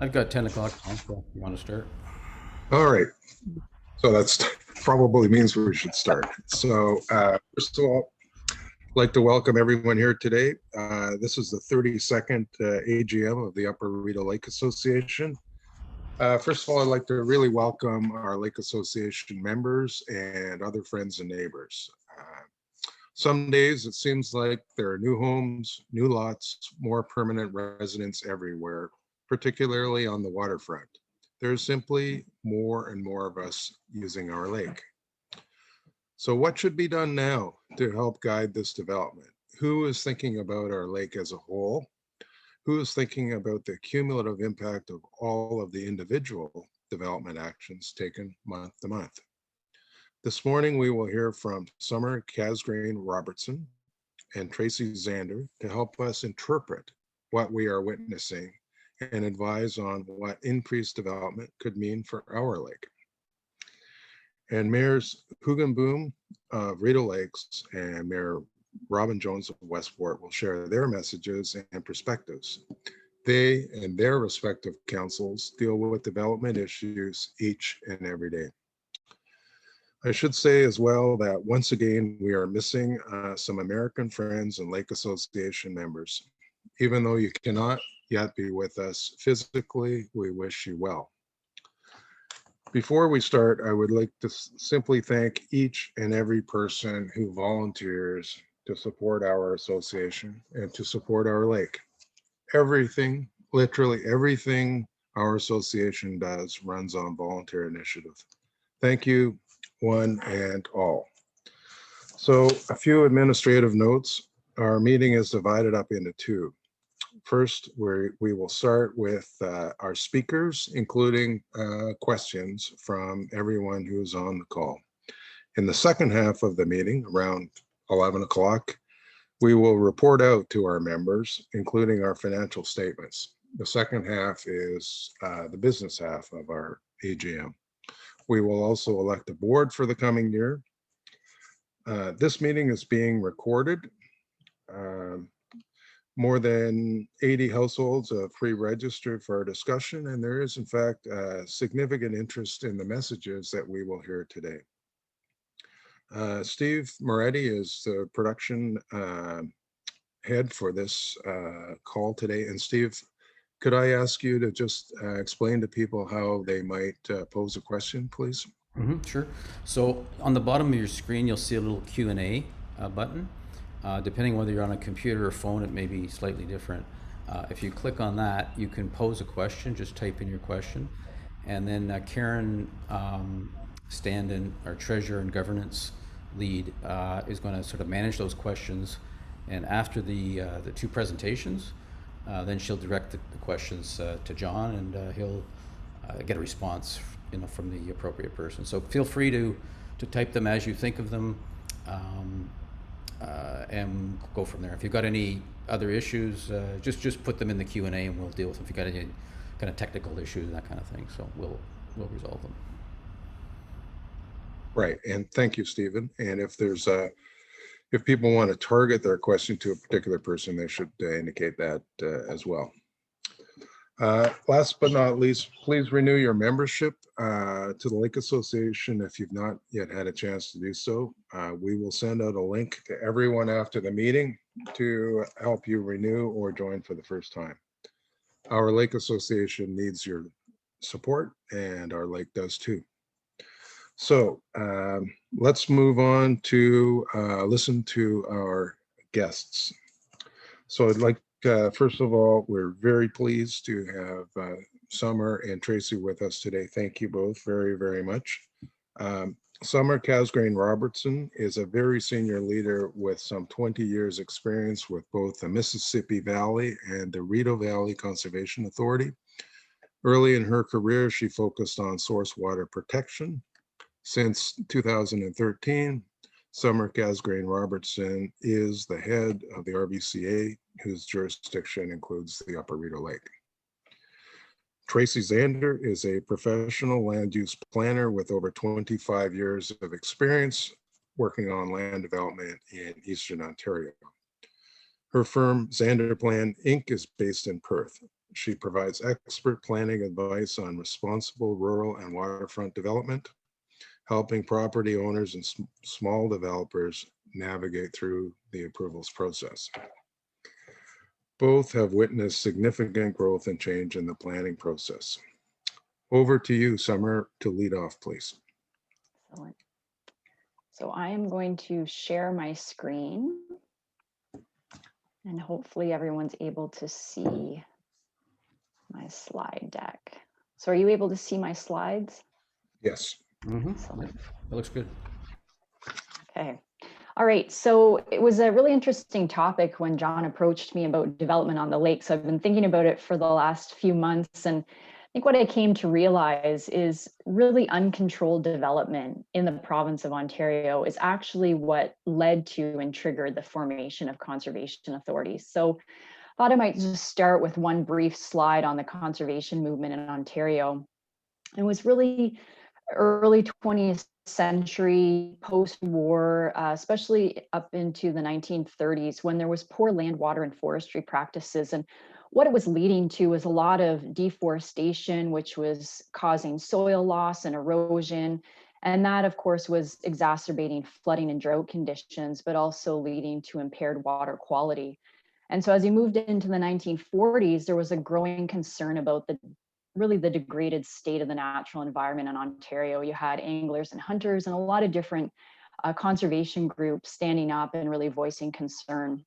I've got 10 o'clock on, so you want to start? All right, so that's probably means we should start. So first of all, I'd like to welcome everyone here today. This is the 32nd AGM of the Upper Rideau Lake Association. First of all, I'd like to really welcome our Lake Association members and other friends and neighbors. Some days it seems like there are new homes, new lots, more permanent residents everywhere, particularly on the waterfront. There's simply more and more of us using our lake. So what should be done now to help guide this development? Who is thinking about our lake as a whole? Who is thinking about the cumulative impact of all of the individual development actions taken month to month? This morning, we will hear from Summer Casgrain Robertson and Tracy Zander to help us interpret what we are witnessing and advise on what increased development could mean for our lake. And Mayors Hugan Boom of Rideau Lakes and Mayor Robin Jones of Westport will share their messages and perspectives. They and their respective councils deal with development issues each and every day. I should say as well that once again, we are missing some American friends and Lake Association members. Even though you cannot yet be with us physically, we wish you well. Before we start, I would like to simply thank each and every person who volunteers to support our association and to support our lake. Everything, literally everything our association does runs on volunteer initiative. Thank you, one and all. So a few administrative notes. Our meeting is divided up into two. First, we will start with our speakers, including questions from everyone who's on the call. In the second half of the meeting, around 11 o'clock, we will report out to our members, including our financial statements. The second half is the business half of our AGM. We will also elect a board for the coming year. This meeting is being recorded. More than 80 households have pre-registered for our discussion, and there is in fact significant interest in the messages that we will hear today. Steve Moretti is the production head for this call today. And Steve, could I ask you to just explain to people how they might pose a question, please? Sure. So on the bottom of your screen, you'll see a little Q&A button. Depending whether you're on a computer or phone, it may be slightly different. If you click on that, you can pose a question, just type in your question. And then Karen Standen, our treasurer and governance lead, is going to sort of manage those questions. And after the two presentations, then she'll direct the questions to John, and he'll get a response, from the appropriate person. So feel free to type them as you think of them, and go from there. If you've got any other issues, just put them in the Q&A, and we'll deal with them. If you've got any kind of technical issues and that kind of thing, so we'll resolve them. Right, and thank you, Stephen. And if there's if people want to target their question to a particular person, they should indicate that as well. Last but not least, please renew your membership to the Lake Association if you've not yet had a chance to do so. We will send out a link to everyone after the meeting to help you renew or join for the first time. Our Lake Association needs your support, and our lake does too. So let's move on to listen to our guests. So I'd like, first of all, we're very pleased to have Summer and Tracy with us today. Thank you both very, very much. Summer Casgrain Robertson is a very senior leader with some 20 years experience with both the Mississippi Valley and the Rideau Valley Conservation Authority. Early in her career, she focused on source water protection. Since 2013, Summer Casgrain Robertson is the head of the RBCA, whose jurisdiction includes the Upper Rideau Lake. Tracy Zander is a professional land use planner with over 25 years of experience working on land development in Eastern Ontario. Her firm, Zander Plan Inc., is based in Perth. She provides expert planning advice on responsible rural and waterfront development, helping property owners and small developers navigate through the approvals process. Both have witnessed significant growth and change in the planning process. Over to you, Summer, to lead off, please. Excellent. So I am going to share my screen, and hopefully everyone's able to see my slide deck. So are you able to see my slides? Yes. Excellent. That looks good. Okay. All right. So it was a really interesting topic when John approached me about development on the lake. So I've been thinking about it for the last few months. And I think what I came to realize is really uncontrolled development in the province of Ontario is actually what led to and triggered the formation of conservation authorities. So I thought I might just start with one brief slide on the conservation movement in Ontario. It was really early 20th century, post-war, especially up into the 1930s, when there was poor land, water, and forestry practices. And what it was leading to was a lot of deforestation, which was causing soil loss and erosion. And that, of course, was exacerbating flooding and drought conditions, but also leading to impaired water quality. And so as you moved into the 1940s, there was a growing concern about the degraded state of the natural environment in Ontario. You had anglers and hunters and a lot of different conservation groups standing up and really voicing concern.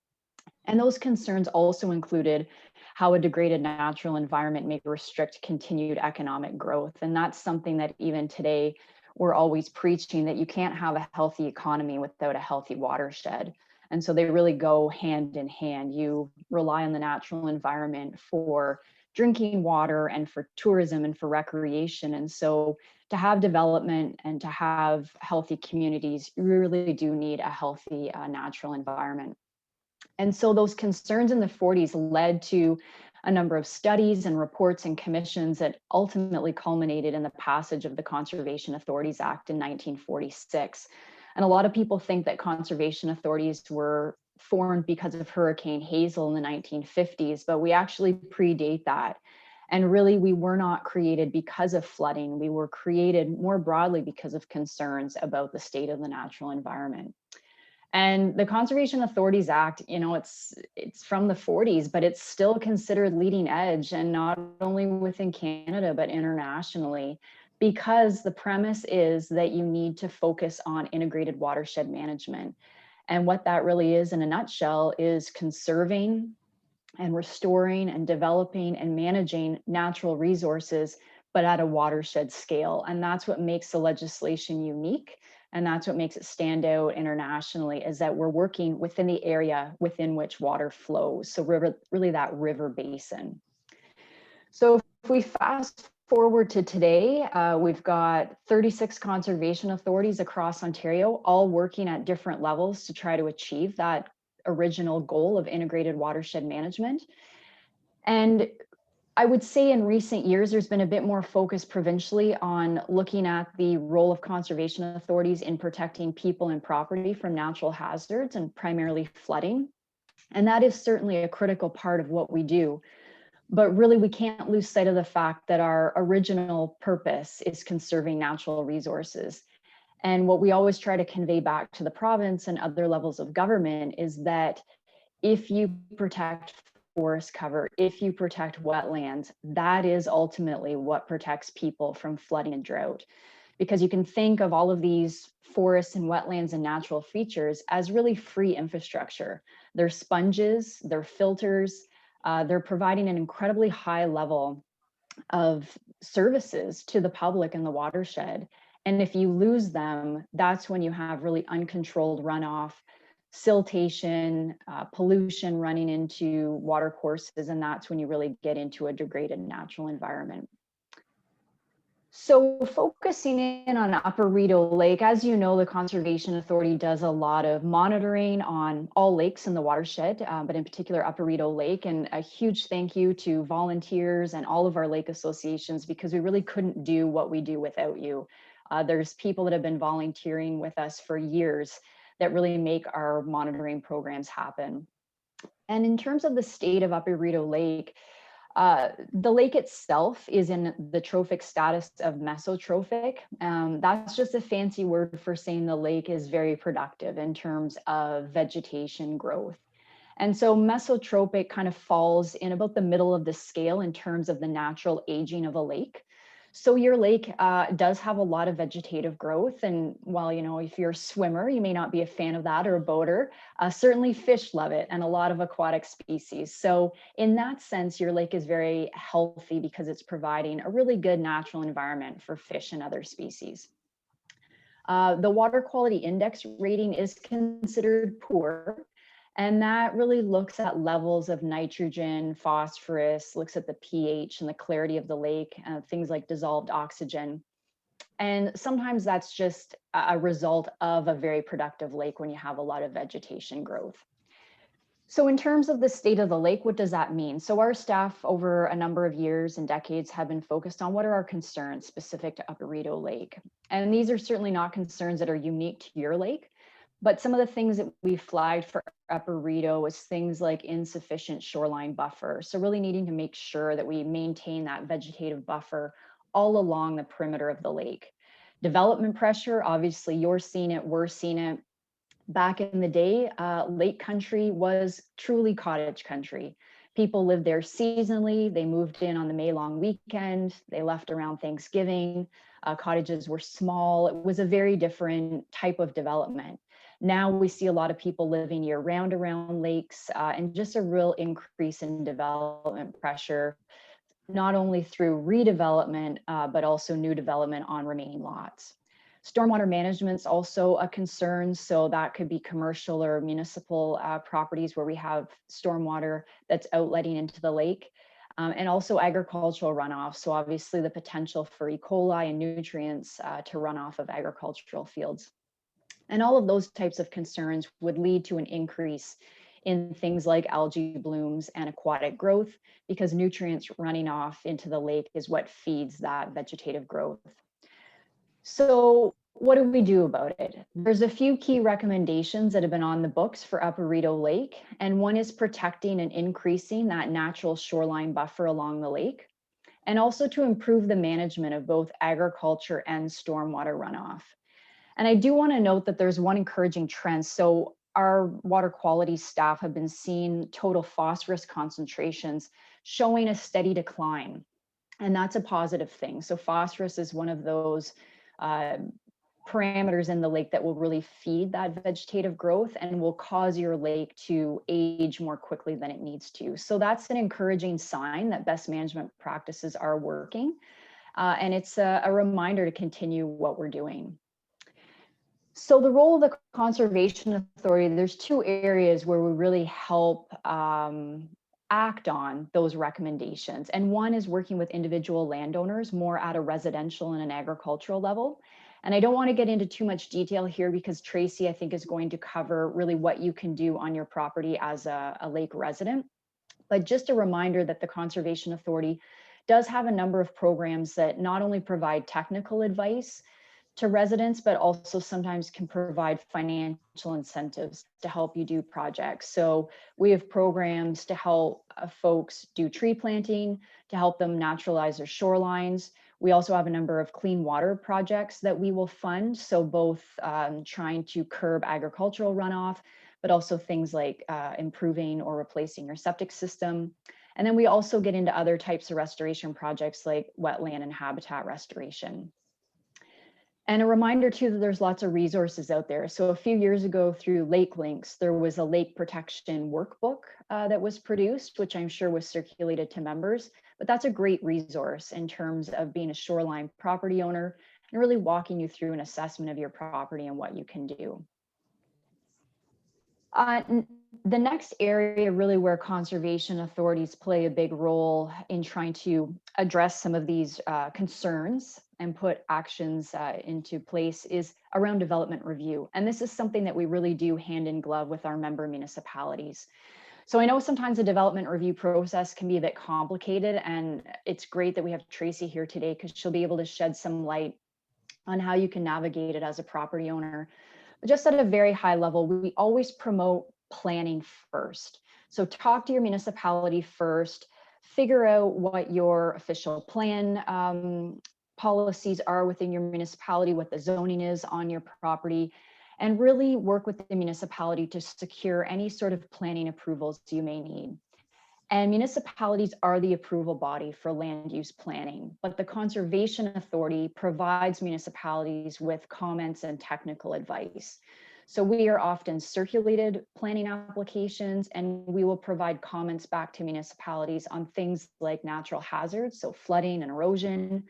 And those concerns also included how a degraded natural environment may restrict continued economic growth. And that's something that even today we're always preaching, that you can't have a healthy economy without a healthy watershed. And so they really go hand in hand. You rely on the natural environment for drinking water and for tourism and for recreation. And so to have development and to have healthy communities, you really do need a healthy natural environment. And so those concerns in the 40s led to a number of studies and reports and commissions that ultimately culminated in the passage of the Conservation Authorities Act in 1946. And a lot of people think that conservation authorities were formed because of Hurricane Hazel in the 1950s, but we actually predate that. And really, we were not created because of flooding. We were created more broadly because of concerns about the state of the natural environment. And the Conservation Authorities Act, you know, it's from the 40s, but it's still considered leading edge, and not only within Canada, but internationally, because the premise is that you need to focus on integrated watershed management. And what that really is in a nutshell is conserving and restoring and developing and managing natural resources, but at a watershed scale. And that's what makes the legislation unique. And that's what makes it stand out internationally, is that we're working within the area within which water flows. So really that river basin. So if we fast forward to today, we've got 36 conservation authorities across Ontario, all working at different levels to try to achieve that original goal of integrated watershed management. And I would say in recent years, there's been a bit more focus provincially on looking at the role of conservation authorities in protecting people and property from natural hazards and primarily flooding. And that is certainly a critical part of what we do. But really, we can't lose sight of the fact that our original purpose is conserving natural resources. And what we always try to convey back to the province and other levels of government is that if you protect forest cover, if you protect wetlands, that is ultimately what protects people from flooding and drought. Because you can think of all of these forests and wetlands and natural features as really free infrastructure. They're sponges, they're filters, they're providing an incredibly high level of services to the public in the watershed. And if you lose them, that's when you have really uncontrolled runoff, siltation, pollution running into water courses, and that's when you really get into a degraded natural environment. So focusing in on Upper Rideau Lake, as you know, the Conservation Authority does a lot of monitoring on all lakes in the watershed, but in particular Upper Rideau Lake. And a huge thank you to volunteers and all of our lake associations, because we really couldn't do what we do without you. There's people that have been volunteering with us for years that really make our monitoring programs happen. And in terms of the state of Upper Rideau Lake, The lake itself is in the trophic status of mesotrophic. That's just a fancy word for saying the lake is very productive in terms of vegetation growth. And so mesotrophic kind of falls in about the middle of the scale in terms of the natural aging of a lake. So your lake does have a lot of vegetative growth. And while, you know, if you're a swimmer, you may not be a fan of that, or a boater, certainly fish love it, and a lot of aquatic species. So in that sense, your lake is very healthy because it's providing a really good natural environment for fish and other species. The water quality index rating is considered poor. And that really looks at levels of nitrogen, phosphorus, looks at the pH and the clarity of the lake, things like dissolved oxygen. And sometimes that's just a result of a very productive lake when you have a lot of vegetation growth. So in terms of the state of the lake, what does that mean? So our staff over a number of years and decades have been focused on what are our concerns specific to Upper Rideau Lake. And these are certainly not concerns that are unique to your lake. But some of the things that we flagged for Upper Rideau was things like insufficient shoreline buffer. So really needing to make sure that we maintain that vegetative buffer all along the perimeter of the lake. Development pressure, obviously you're seeing it, we're seeing it. Back in the day, lake country was truly cottage country. People lived there seasonally. They moved in on the May long weekend. They left around Thanksgiving. Cottages were small. It was a very different type of development. Now we see a lot of people living year round around lakes, and just a real increase in development pressure, not only through redevelopment, but also new development on remaining lots. Stormwater management is also a concern. So that could be commercial or municipal properties where we have stormwater that's outletting into the lake. And also agricultural runoff. So obviously the potential for E. coli and nutrients to run off of agricultural fields. And all of those types of concerns would lead to an increase in things like algae blooms and aquatic growth, because nutrients running off into the lake is what feeds that vegetative growth. So what do we do about it? There's a few key recommendations that have been on the books for Upper Rideau Lake, and one is protecting and increasing that natural shoreline buffer along the lake, and also to improve the management of both agriculture and stormwater runoff. And I do want to note that there's one encouraging trend. So our water quality staff have been seeing total phosphorus concentrations showing a steady decline. And that's a positive thing. So phosphorus is one of those parameters in the lake that will really feed that vegetative growth and will cause your lake to age more quickly than it needs to. So that's an encouraging sign that best management practices are working. And it's a reminder to continue what we're doing. So the role of the Conservation Authority, there's two areas where we really help act on those recommendations. And one is working with individual landowners more at a residential and an agricultural level. And I don't want to get into too much detail here because Tracy, I think, is going to cover really what you can do on your property as a lake resident. But just a reminder that the Conservation Authority does have a number of programs that not only provide technical advice to residents, but also sometimes can provide financial incentives to help you do projects. So we have programs to help folks do tree planting, to help them naturalize their shorelines. We also have a number of clean water projects that we will fund. So both trying to curb agricultural runoff, but also things like improving or replacing your septic system. And then we also get into other types of restoration projects like wetland and habitat restoration. And a reminder too that there's lots of resources out there. So a few years ago through Lake Links, there was a lake protection workbook that was produced, which I'm sure was circulated to members. But that's a great resource in terms of being a shoreline property owner and really walking you through an assessment of your property and what you can do. The next area really where conservation authorities play a big role in trying to address some of these concerns and put actions into place is around development review. And this is something that we really do hand in glove with our member municipalities. So I know sometimes the development review process can be a bit complicated, and it's great that we have Tracy here today because she'll be able to shed some light on how you can navigate it as a property owner. But just at a very high level, we always promote planning first. So talk to your municipality first, figure out what your official plan policies are within your municipality, what the zoning is on your property, and really work with the municipality to secure any sort of planning approvals you may need. And municipalities are the approval body for land use planning, but the Conservation Authority provides municipalities with comments and technical advice. So we are often circulated planning applications, and we will provide comments back to municipalities on things like natural hazards, so flooding and erosion.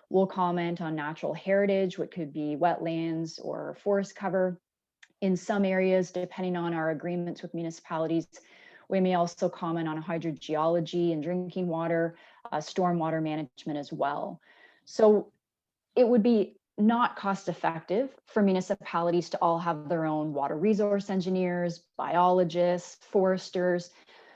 We'll comment on natural heritage, which could be wetlands or forest cover. In some areas, depending on our agreements with municipalities, we may also comment on hydrogeology and drinking water, stormwater management as well. So it would be not cost effective for municipalities to all have their own water resource engineers, biologists, foresters.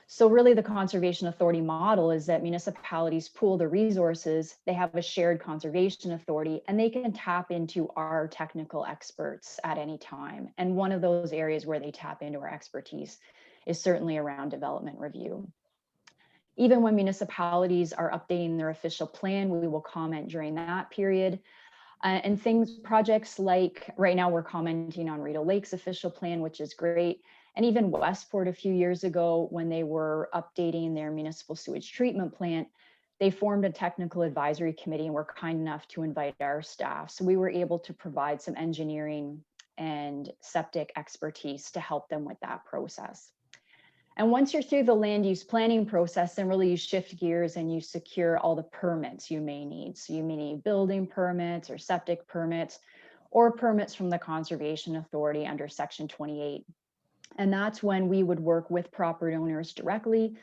So really the Conservation Authority model is that municipalities pool the resources, they have a shared conservation authority, and they can tap into our technical experts at any time. And one of those areas where they tap into our expertise is certainly around development review. Even when municipalities are updating their official plan, we will comment during that period. And projects like right now we're commenting on Rideau Lake's official plan, which is great. And even Westport a few years ago, when they were updating their municipal sewage treatment plant, they formed a technical advisory committee and were kind enough to invite our staff. So we were able to provide some engineering and septic expertise to help them with that process. And once you're through the land use planning process, then really you shift gears and you secure all the permits you may need. So you may need building permits or septic permits or permits from the Conservation Authority under Section 28. And that's when we would work with property owners directly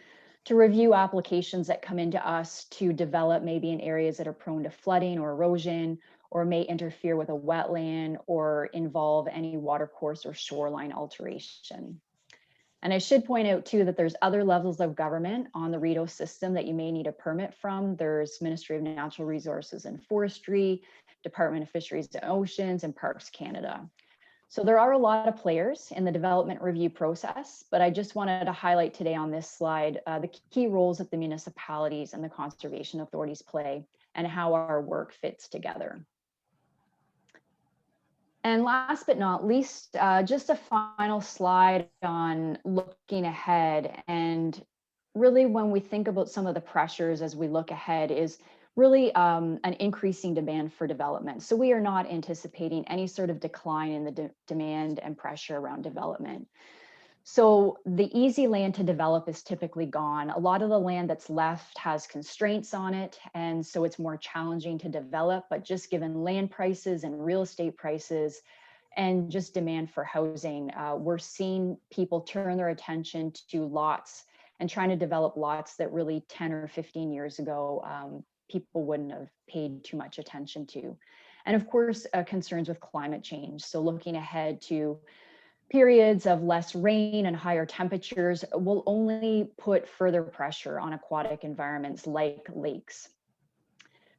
to review applications that come into us to develop maybe in areas that are prone to flooding or erosion, or may interfere with a wetland or involve any watercourse or shoreline alteration. And I should point out too that there's other levels of government on the Rideau system that you may need a permit from. There's Ministry of Natural Resources and Forestry, Department of Fisheries and Oceans, and Parks Canada. So there are a lot of players in the development review process, but I just wanted to highlight today on this slide the key roles that the municipalities and the conservation authorities play and how our work fits together. And last but not least, just a final slide on looking ahead. And really when we think about some of the pressures as we look ahead is really an increasing demand for development. So we are not anticipating any sort of decline in the demand and pressure around development. So the easy land to develop is typically gone. A lot of the land that's left has constraints on it, and so it's more challenging to develop, but just given land prices and real estate prices and just demand for housing, we're seeing people turn their attention to lots and trying to develop lots that really 10 or 15 years ago, people wouldn't have paid too much attention to. And of course, concerns with climate change. So looking ahead to periods of less rain and higher temperatures will only put further pressure on aquatic environments like lakes.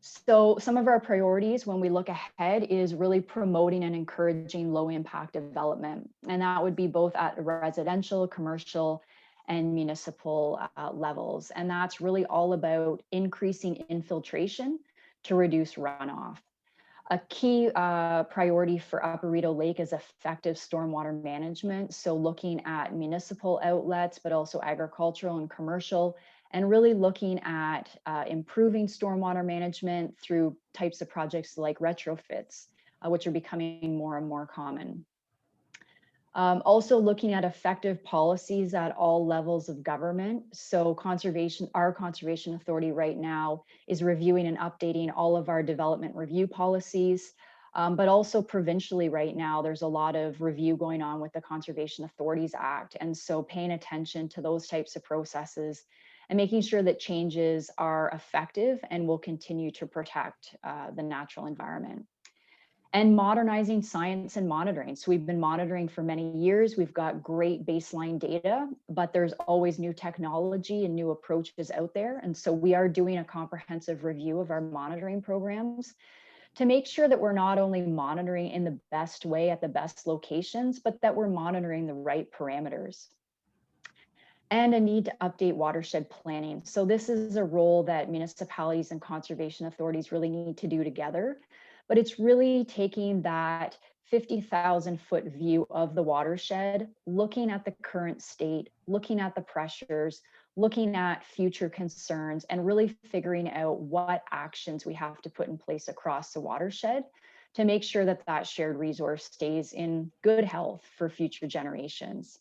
So some of our priorities when we look ahead is really promoting and encouraging low impact development. And that would be both at residential, commercial, and municipal levels. And that's really all about increasing infiltration to reduce runoff. A key priority for Upper Rideau Lake is effective stormwater management. So looking at municipal outlets, but also agricultural and commercial, and really looking at improving stormwater management through types of projects like retrofits, which are becoming more and more common. Also looking at effective policies at all levels of government. So our conservation authority right now is reviewing and updating all of our development review policies, but also provincially right now, there's a lot of review going on with the Conservation Authorities Act. And so paying attention to those types of processes and making sure that changes are effective and will continue to protect the natural environment. And modernizing science and monitoring. So we've been monitoring for many years. We've got great baseline data, but there's always new technology and new approaches out there. And so we are doing a comprehensive review of our monitoring programs to make sure that we're not only monitoring in the best way at the best locations, but that we're monitoring the right parameters. and a need to update watershed planning. So this is a role that municipalities and conservation authorities really need to do together, but it's really taking that 50,000 foot view of the watershed, looking at the current state, looking at the pressures, looking at future concerns, and really figuring out what actions we have to put in place across the watershed to make sure that that shared resource stays in good health for future generations.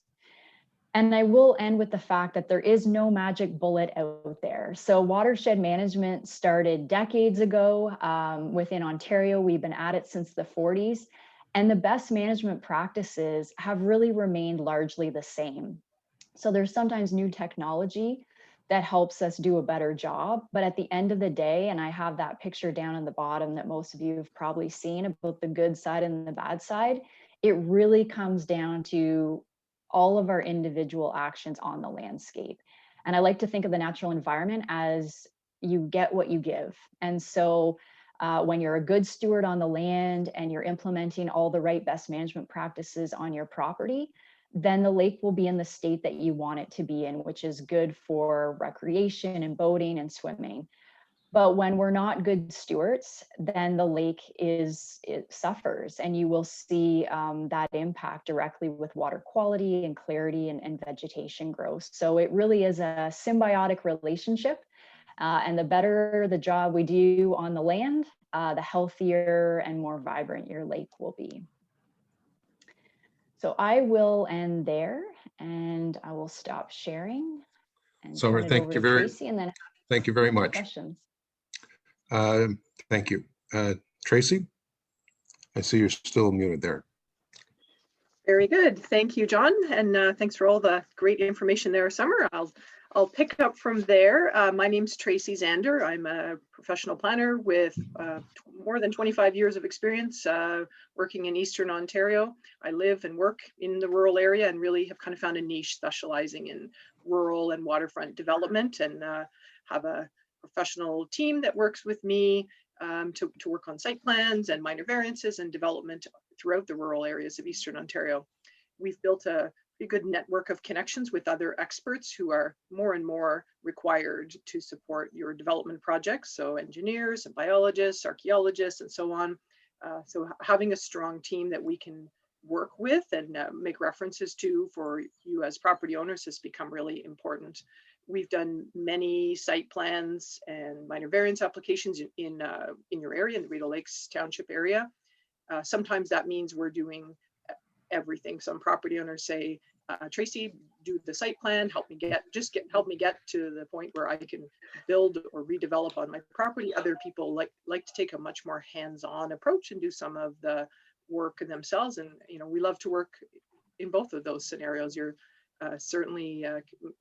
And I will end with the fact that there is no magic bullet out there. So watershed management started decades ago within Ontario. We've been at it since the 40s. And the best management practices have really remained largely the same. So there's sometimes new technology that helps us do a better job. But at the end of the day, and I have that picture down in the bottom that most of you have probably seen about the good side and the bad side, it really comes down to all of our individual actions on the landscape. And I like to think of the natural environment as you get what you give. And so when you're a good steward on the land and you're implementing all the right best management practices on your property, then the lake will be in the state that you want it to be in, which is good for recreation and boating and swimming. But when we're not good stewards, then the lake it suffers, and you will see that impact directly with water quality and clarity and vegetation growth. So it really is a symbiotic relationship. And the better the job we do on the land, the healthier and more vibrant your lake will be. So I will end there, and I will stop sharing and Summer, turn it over to Tracy, and then thank you very much. Questions. Thank you. Tracy, I see you're still muted there. Very good. Thank you, John. And thanks for all the great information there, Summer. I'll pick up from there. My name's Tracy Zander. I'm a professional planner with more than 25 years of experience working in Eastern Ontario. I live and work in the rural area and really have kind of found a niche specializing in rural and waterfront development, and have a professional team that works with me to work on site plans and minor variances and development throughout the rural areas of Eastern Ontario. We've built a pretty good network of connections with other experts who are more and more required to support your development projects. So engineers and biologists, archaeologists, and so on. So having a strong team that we can work with and make references to for you as property owners has become really important. We've done many site plans and minor variance applications in your area, in the Rideau Lakes Township area. Sometimes that means we're doing everything. Some property owners say, Tracy, do the site plan, help me get to the point where I can build or redevelop on my property. Other people like to take a much more hands-on approach and do some of the work themselves. And we love to work in both of those scenarios. You're certainly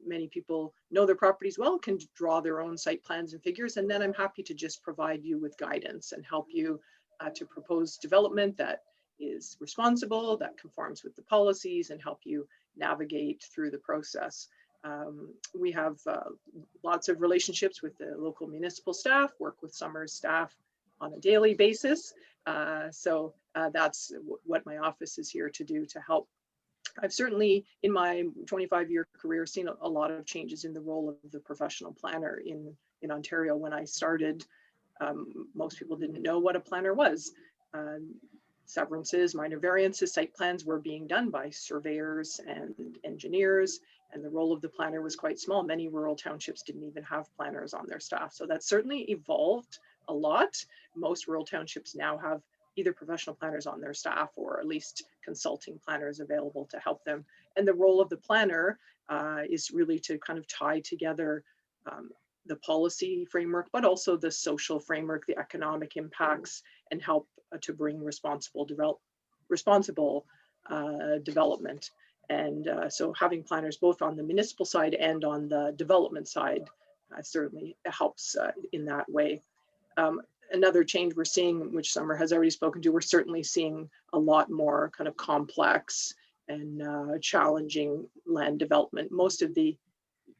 many people know their properties well, can draw their own site plans and figures, and then I'm happy to just provide you with guidance and help you to propose development that is responsible, that conforms with the policies, and help you navigate through the process. We have lots of relationships with the local municipal staff, work with Summer's staff on a daily basis. So that's what my office is here to do, to help. I've certainly, in my 25-year career, seen a lot of changes in the role of the professional planner in Ontario. When I started, most people didn't know what a planner was. Severances, minor variances, site plans were being done by surveyors and engineers, and the role of the planner was quite small. Many rural townships didn't even have planners on their staff. So that's certainly evolved a lot. Most rural townships now have either professional planners on their staff or at least consulting planners available to help them. And the role of the planner is really to kind of tie together the policy framework, but also the social framework, the economic impacts, and help to bring responsible development. And so having planners both on the municipal side and on the development side certainly helps in that way. Another change we're seeing, which Summer has already spoken to, we're certainly seeing a lot more kind of complex and challenging land development. Most of the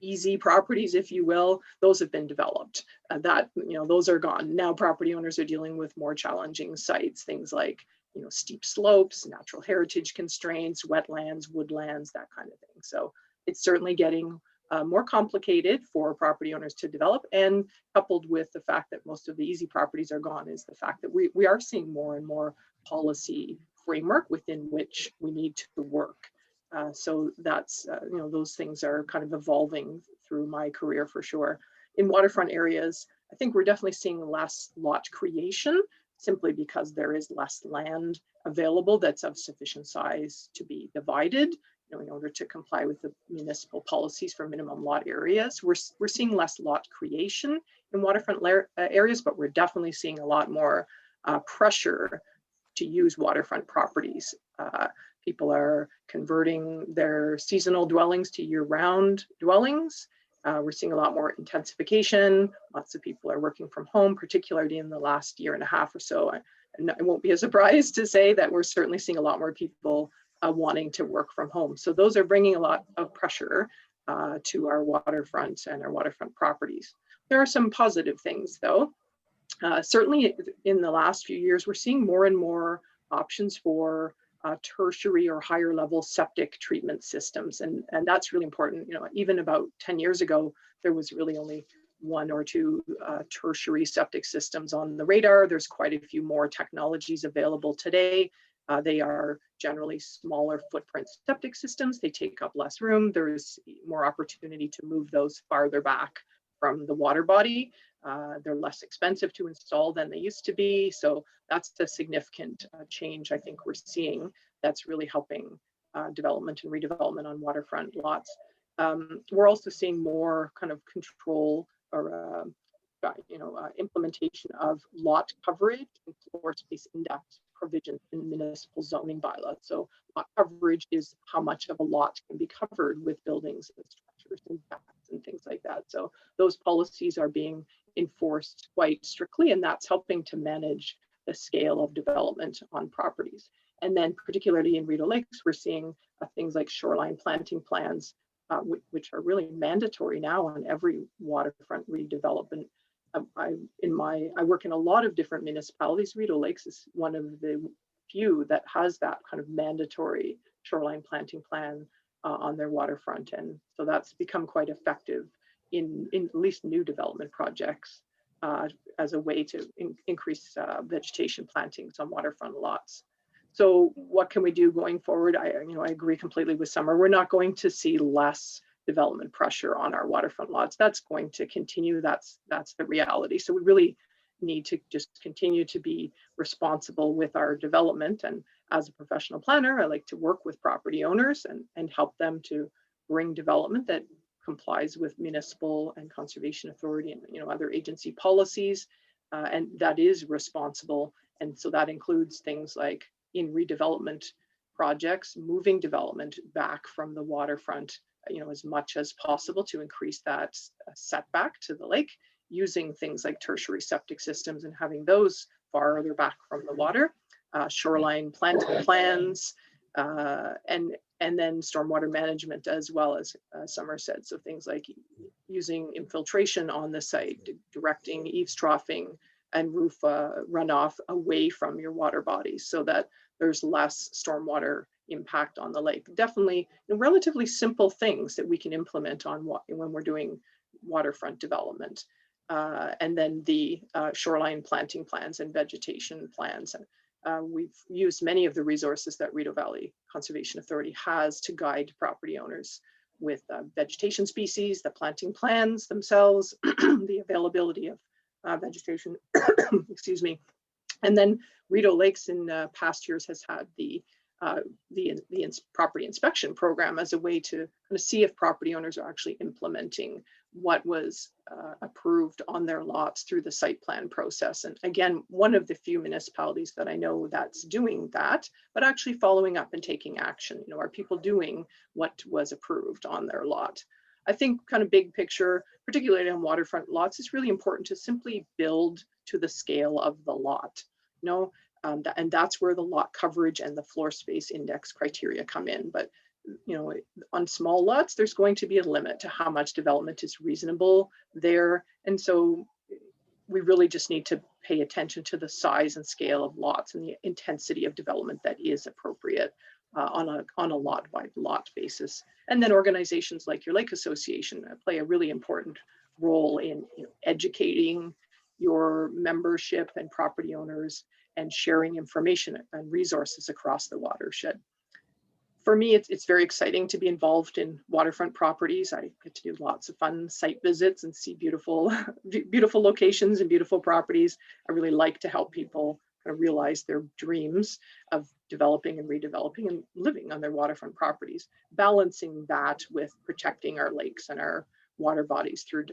easy properties, if you will, those have been developed. Those are gone. Now property owners are dealing with more challenging sites, things like steep slopes, natural heritage constraints, wetlands, woodlands, that kind of thing. So it's certainly getting more complicated for property owners to develop, and coupled with the fact that most of the easy properties are gone is the fact that we are seeing more and more policy framework within which we need to work. So that's, those things are kind of evolving through my career for sure. In waterfront areas, I think we're definitely seeing less lot creation simply because there is less land available that's of sufficient size to be divided. In order to comply with the municipal policies for minimum lot areas. We're seeing less lot creation in waterfront areas, but we're definitely seeing a lot more pressure to use waterfront properties. People are converting their seasonal dwellings to year-round dwellings. We're seeing a lot more intensification. Lots of people are working from home, particularly in the last year and a half or so. It won't be a surprise to say that we're certainly seeing a lot more people wanting to work from home. So those are bringing a lot of pressure to our waterfront and our waterfront properties. There are some positive things though. Certainly in the last few years, we're seeing more and more options for tertiary or higher level septic treatment systems. And that's really important. Even about 10 years ago, there was really only 1 or 2 tertiary septic systems on the radar. There's quite a few more technologies available today. They are generally smaller footprint septic systems. They take up less room. There's more opportunity to move those farther back from the water body. They're less expensive to install than they used to be. So that's a significant change I think we're seeing that's really helping development and redevelopment on waterfront lots. We're also seeing more kind of control or implementation of lot coverage and floor space index provisions in municipal zoning bylaws. So lot coverage is how much of a lot can be covered with buildings and structures and decks and things like that. So those policies are being enforced quite strictly, and that's helping to manage the scale of development on properties. And then particularly in Rideau Lakes, we're seeing things like shoreline planting plans, which are really mandatory now on every waterfront redevelopment. I work in a lot of different municipalities. Rideau Lakes is one of the few that has that kind of mandatory shoreline planting plan on their waterfront. And so that's become quite effective in at least new development projects as a way to increase vegetation plantings on waterfront lots. So what can we do going forward? I agree completely with Summer. We're not going to see less development pressure on our waterfront lots. That's going to continue. That's the reality. So we really need to just continue to be responsible with our development. And as a professional planner, I like to work with property owners and help them to bring development that complies with municipal and conservation authority and other agency policies, and that is responsible. And so that includes things like in redevelopment projects, moving development back from the waterfront as much as possible to increase that setback to the lake, using things like tertiary septic systems and having those farther back from the water, shoreline planting plans, and then stormwater management as well, as Summer said. So things like using infiltration on the site, directing eavesdropping and roof runoff away from your water bodies so that there's less stormwater impact on the lake. Definitely relatively simple things that we can implement on when we're doing waterfront development. And then the shoreline planting plans and vegetation plans. We've used many of the resources that Rideau Valley Conservation Authority has to guide property owners with vegetation species, the planting plans themselves, the availability of vegetation, excuse me. And then Rideau Lakes in past years has had the property inspection program as a way to kind of see if property owners are actually implementing what was approved on their lots through the site plan process. And again, one of the few municipalities that I know that's doing that, but actually following up and taking action. Are people doing what was approved on their lot? I think kind of big picture, particularly on waterfront lots, it's really important to simply build to the scale of the lot. And that's where the lot coverage and the floor space index criteria come in. But on small lots, there's going to be a limit to how much development is reasonable there. And so we really just need to pay attention to the size and scale of lots and the intensity of development that is appropriate. on a lot by lot basis. And then organizations like your Lake Association play a really important role in educating your membership and property owners and sharing information and resources across the watershed. For me, it's very exciting to be involved in waterfront properties. I get to do lots of fun site visits and see beautiful, beautiful locations and beautiful properties. I really like to help people kind of realize their dreams of developing and redeveloping and living on their waterfront properties, balancing that with protecting our lakes and our water bodies through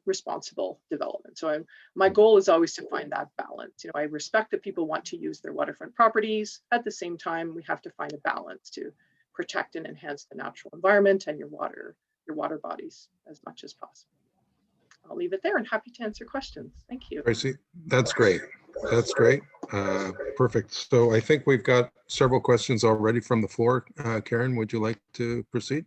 responsible development. So my goal is always to find that balance. I respect that people want to use their waterfront properties. At the same time, we have to find a balance to protect and enhance the natural environment and your water bodies as much as possible. I'll leave it there and happy to answer questions. Thank you. Tracy, that's great. That's great. Perfect. So I think we've got several questions already from the floor. Karen, would you like to proceed?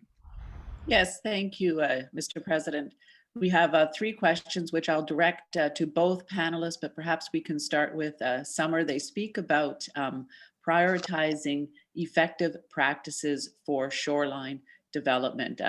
Yes, thank you, Mr. President. We have 3 questions which I'll direct to both panelists, but perhaps we can start with Summer. They speak about prioritizing effective practices for shoreline development.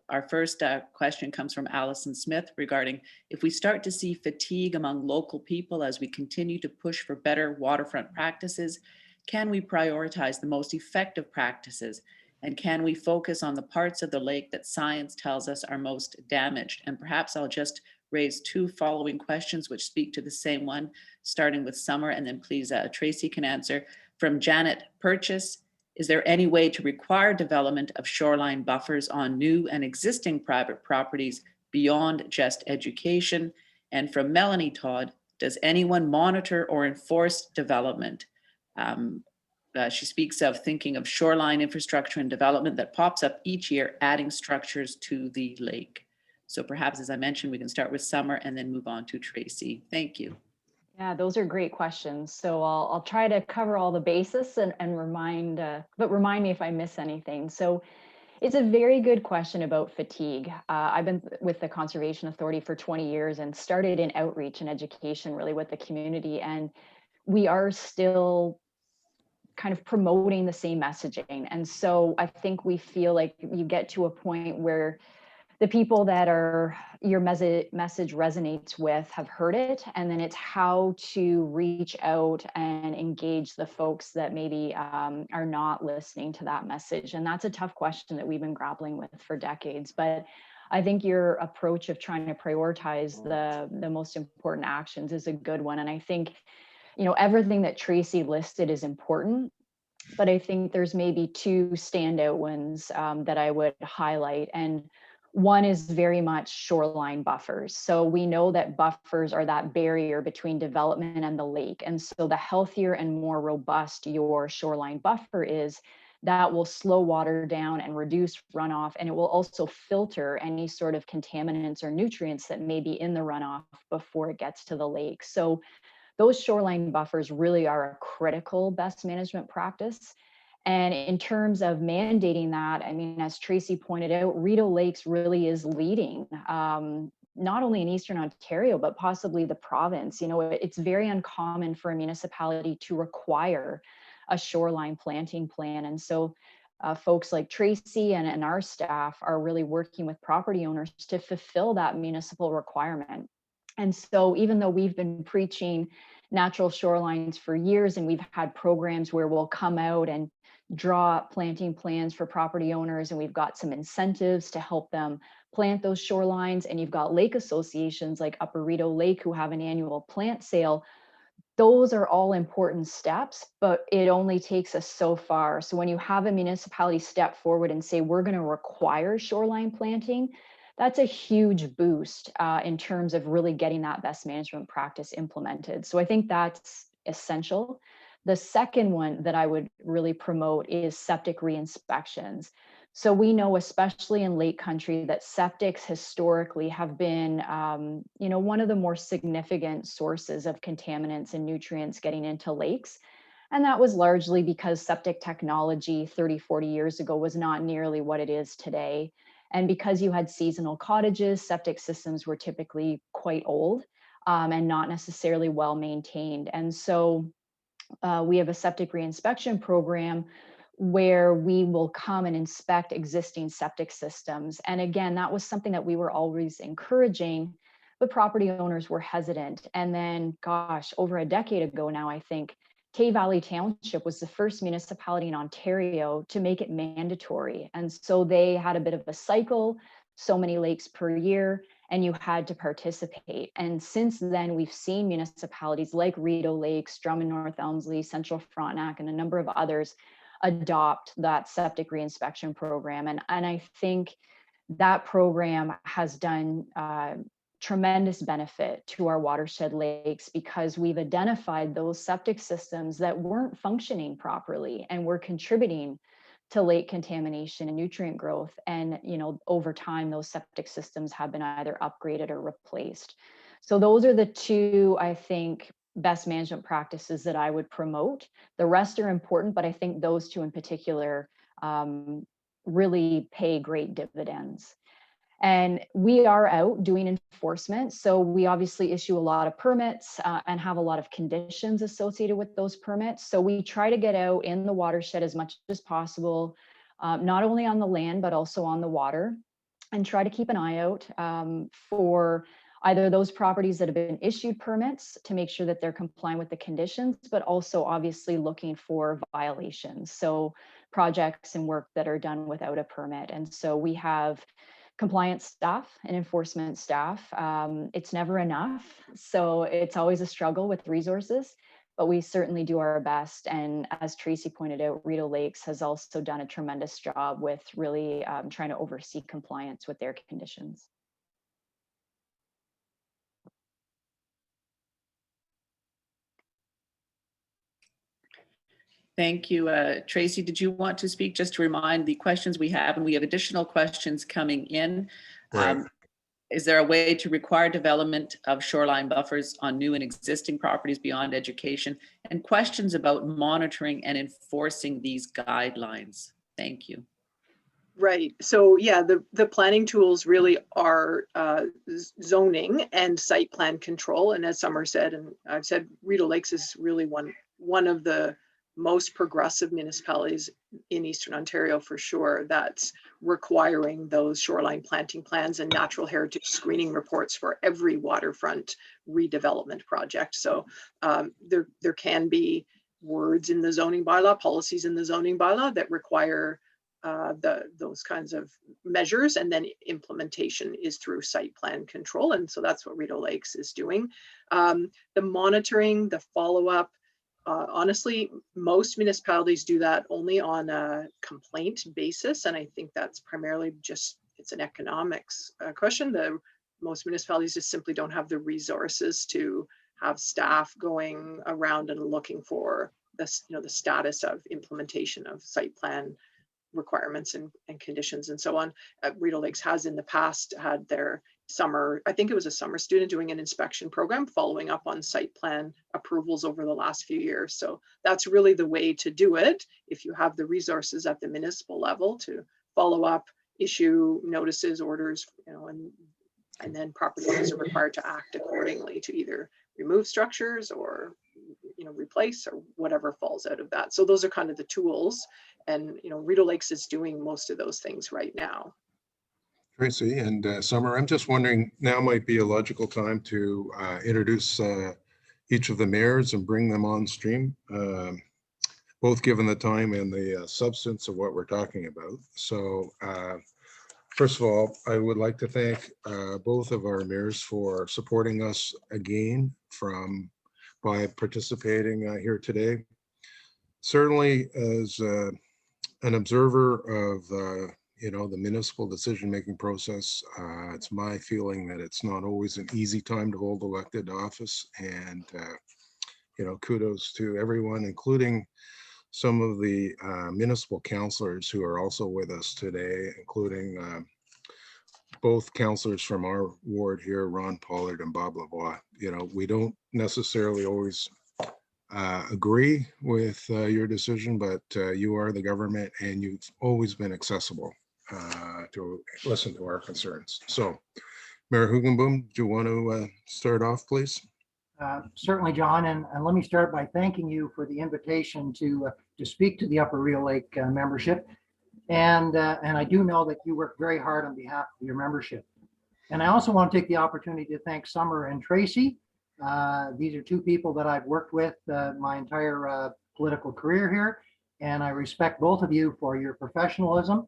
Our first question comes from Allison Smith regarding if we start to see fatigue among local people as we continue to push for better waterfront practices, can we prioritize the most effective practices? And can we focus on the parts of the lake that science tells us are most damaged? And perhaps I'll just raise 2 following questions which speak to the same one, starting with Summer, and then please Tracy can answer. From Janet Purchase, is there any way to require development of shoreline buffers on new and existing private properties beyond just education? And from Melanie Todd, does anyone monitor or enforce development? She speaks of thinking of shoreline infrastructure and development that pops up each year, adding structures to the lake. So perhaps, as I mentioned, we can start with Summer and then move on to Tracy. Thank you. Yeah, those are great questions. So I'll try to cover all the bases and remind me if I miss anything. So it's a very good question about fatigue. I've been with the Conservation Authority for 20 years and started in outreach and education really with the community. And we are still kind of promoting the same messaging. And so I think we feel like you get to a point where the people that your message resonates with have heard it, and then it's how to reach out and engage the folks that maybe are not listening to that message. And that's a tough question that we've been grappling with for decades. But I think your approach of trying to prioritize the most important actions is a good one. And I think everything that Tracy listed is important, but I think there's maybe 2 standout ones that I would highlight. And one is very much shoreline buffers. So we know that buffers are that barrier between development and the lake. And so the healthier and more robust your shoreline buffer is, that will slow water down and reduce runoff. And it will also filter any sort of contaminants or nutrients that may be in the runoff before it gets to the lake. So those shoreline buffers really are a critical best management practice. And in terms of mandating that, I mean, as Tracy pointed out, Rideau Lakes really is leading, not only in Eastern Ontario, but possibly the province. It's very uncommon for a municipality to require a shoreline planting plan. And so folks like Tracy and our staff are really working with property owners to fulfill that municipal requirement. And so even though we've been preaching natural shorelines for years, and we've had programs where we'll come out and draw planting plans for property owners, and we've got some incentives to help them plant those shorelines, and you've got lake associations like Upper Rideau Lake who have an annual plant sale, those are all important steps, but it only takes us so far. So when you have a municipality step forward and say, we're going to require shoreline planting, that's a huge boost in terms of really getting that best management practice implemented. So I think that's essential. The second one that I would really promote is septic re-inspections. So we know, especially in lake country, that septics historically have been, one of the more significant sources of contaminants and nutrients getting into lakes. And that was largely because septic technology 30, 40 years ago was not nearly what it is today. And because you had seasonal cottages, septic systems were typically quite old and not necessarily well maintained. And so we have a septic reinspection program where we will come and inspect existing septic systems. And again, that was something that we were always encouraging, but property owners were hesitant. And then, gosh, over a decade ago now, I think, Tay Valley Township was the first municipality in Ontario to make it mandatory. And so they had a bit of a cycle, so many lakes per year, and you had to participate. And since then, we've seen municipalities like Rideau Lakes, Drummond North Elmsley, Central Frontenac, and a number of others adopt that septic reinspection program. And I think that program has done tremendous benefit to our watershed lakes, because we've identified those septic systems that weren't functioning properly and were contributing to lake contamination and nutrient growth. And, you know, over time, those septic systems have been either upgraded or replaced. So those are the two, I think, best management practices that I would promote. The rest are important, but I think those two in particular really pay great dividends. And we are out doing enforcement. So we obviously issue a lot of permits and have a lot of conditions associated with those permits. So we try to get out in the watershed as much as possible, not only on the land, but also on the water, and try to keep an eye out for either those properties that have been issued permits to make sure that they're complying with the conditions, but also obviously looking for violations. So projects and work that are done without a permit. And so we have compliance staff and enforcement staff. It's never enough. So it's always a struggle with resources, but we certainly do our best. And as Tracy pointed out, Rideau Lakes has also done a tremendous job with really trying to oversee compliance with their conditions. Thank you. Tracy, did you want to speak just to remind the questions we have? And we have additional questions coming in. Right. Is there a way to require development of shoreline buffers on new and existing properties beyond education? And questions about monitoring and enforcing these guidelines. Thank you. Right. So yeah, the planning tools really are zoning and site plan control. And as Summer said, and I've said, Rideau Lakes is really one of the most progressive municipalities in Eastern Ontario for sure, that's requiring those shoreline planting plans and natural heritage screening reports for every waterfront redevelopment project. So there can be words in the zoning bylaw, policies in the zoning bylaw that require those kinds of measures, and then implementation is through site plan control. And so that's what Rideau Lakes is doing. The monitoring, the follow-up, honestly, most municipalities do that only on a complaint basis. And I think that's primarily just, it's an economics question. Most municipalities just simply don't have the resources to have staff going around and looking for this, you know, the status of implementation of site plan requirements and conditions and so on. Rideau Lakes has in the past had their summer, I think it was a summer student doing an inspection program following up on site plan approvals over the last few years. So that's really the way to do it. If you have the resources at the municipal level to follow up, issue notices, orders, you know, and then property owners are required to act accordingly to either remove structures or, you know, replace or whatever falls out of that. So those are kind of the tools. And, you know, Rideau Lakes is doing most of those things right now. Tracy and Summer, I'm just wondering, now might be a logical time to introduce each of the mayors and bring them on stream, both given the time and the substance of what we're talking about. So first of all, I would like to thank both of our mayors for supporting us again by participating here today. Certainly as an observer of you know, the municipal decision-making process, it's my feeling that it's not always an easy time to hold elected office. And, you know, kudos to everyone, including some of the municipal councillors who are also with us today, including both councillors from our ward here, Ron Pollard and Bob Lavoie. You know, we don't necessarily always agree with your decision, but you are the government and you've always been accessible to listen to our concerns. So Mayor Hugenboom, do you want to start off, please? Certainly, John, and let me start by thanking you for the invitation to speak to the Upper Rideau Lake membership. And I do know that you work very hard on behalf of your membership. And I also want to take the opportunity to thank Summer and Tracy. These are two people that I've worked with my entire political career here, and I respect both of you for your professionalism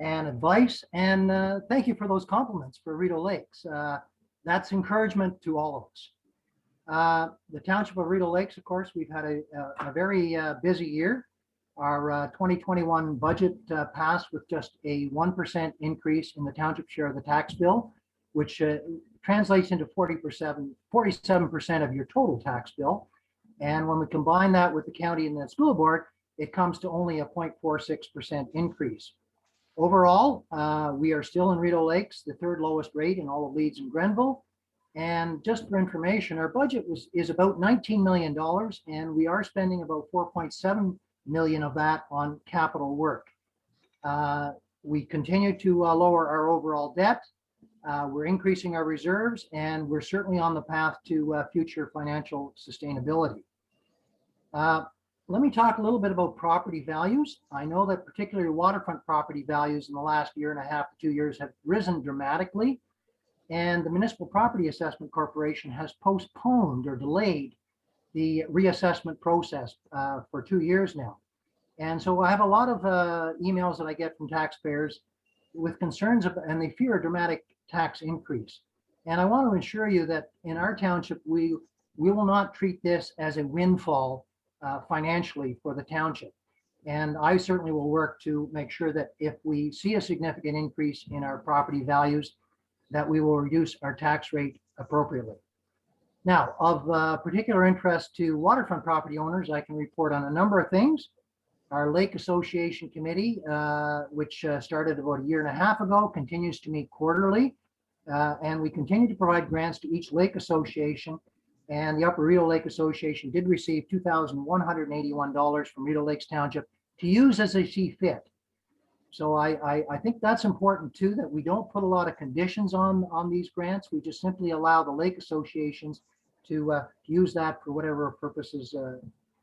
and advice. And thank you for those compliments for Rideau Lakes. That's encouragement to all of us. The Township of Rideau Lakes, of course, we've had a very busy year. Our 2021 budget passed with just a 1% increase in the township share of the tax bill, which translates into 47% of your total tax bill. And when we combine that with the county and the school board, it comes to only a 0.46% increase. Overall, we are still in Rideau Lakes, the third lowest rate in all of Leeds and Grenville. And just for information, our budget is about $19 million, and we are spending about 4.7 million of that on capital work. We continue to lower our overall debt. We're increasing our reserves, and we're certainly on the path to future financial sustainability. Let me talk a little bit about property values. I know that particularly waterfront property values in the last year and a half to 2 years have risen dramatically, and the Municipal Property Assessment Corporation has postponed or delayed the reassessment process for 2 years now. And so I have a lot of emails that I get from taxpayers with concerns and they fear a dramatic tax increase. And I want to assure you that in our township, we will not treat this as a windfall financially for the township. And I certainly will work to make sure that if we see a significant increase in our property values, that we will reduce our tax rate appropriately. Now, of particular interest to waterfront property owners, I can report on a number of things. Our Lake Association Committee, which started about a year and a half ago, continues to meet quarterly. And we continue to provide grants to each lake association. And the Upper Rideau Lake Association did receive $2,181 from Rideau Lakes Township to use as they see fit. So I think that's important too, that we don't put a lot of conditions on these grants. We just simply allow the lake associations to use that for whatever purposes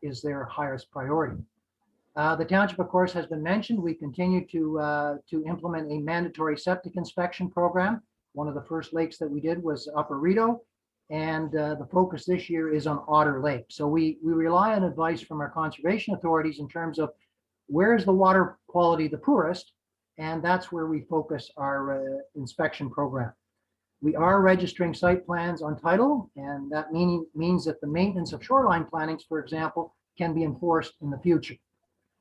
is their highest priority. The township, of course, has been mentioned. We continue to implement a mandatory septic inspection program. One of the first lakes that we did was Upper Rideau, and the focus this year is on Otter Lake. So we rely on advice from our conservation authorities in terms of where is the water quality the poorest, and that's where we focus our inspection program. We are registering site plans on title, and that means that the maintenance of shoreline plantings, for example, can be enforced in the future.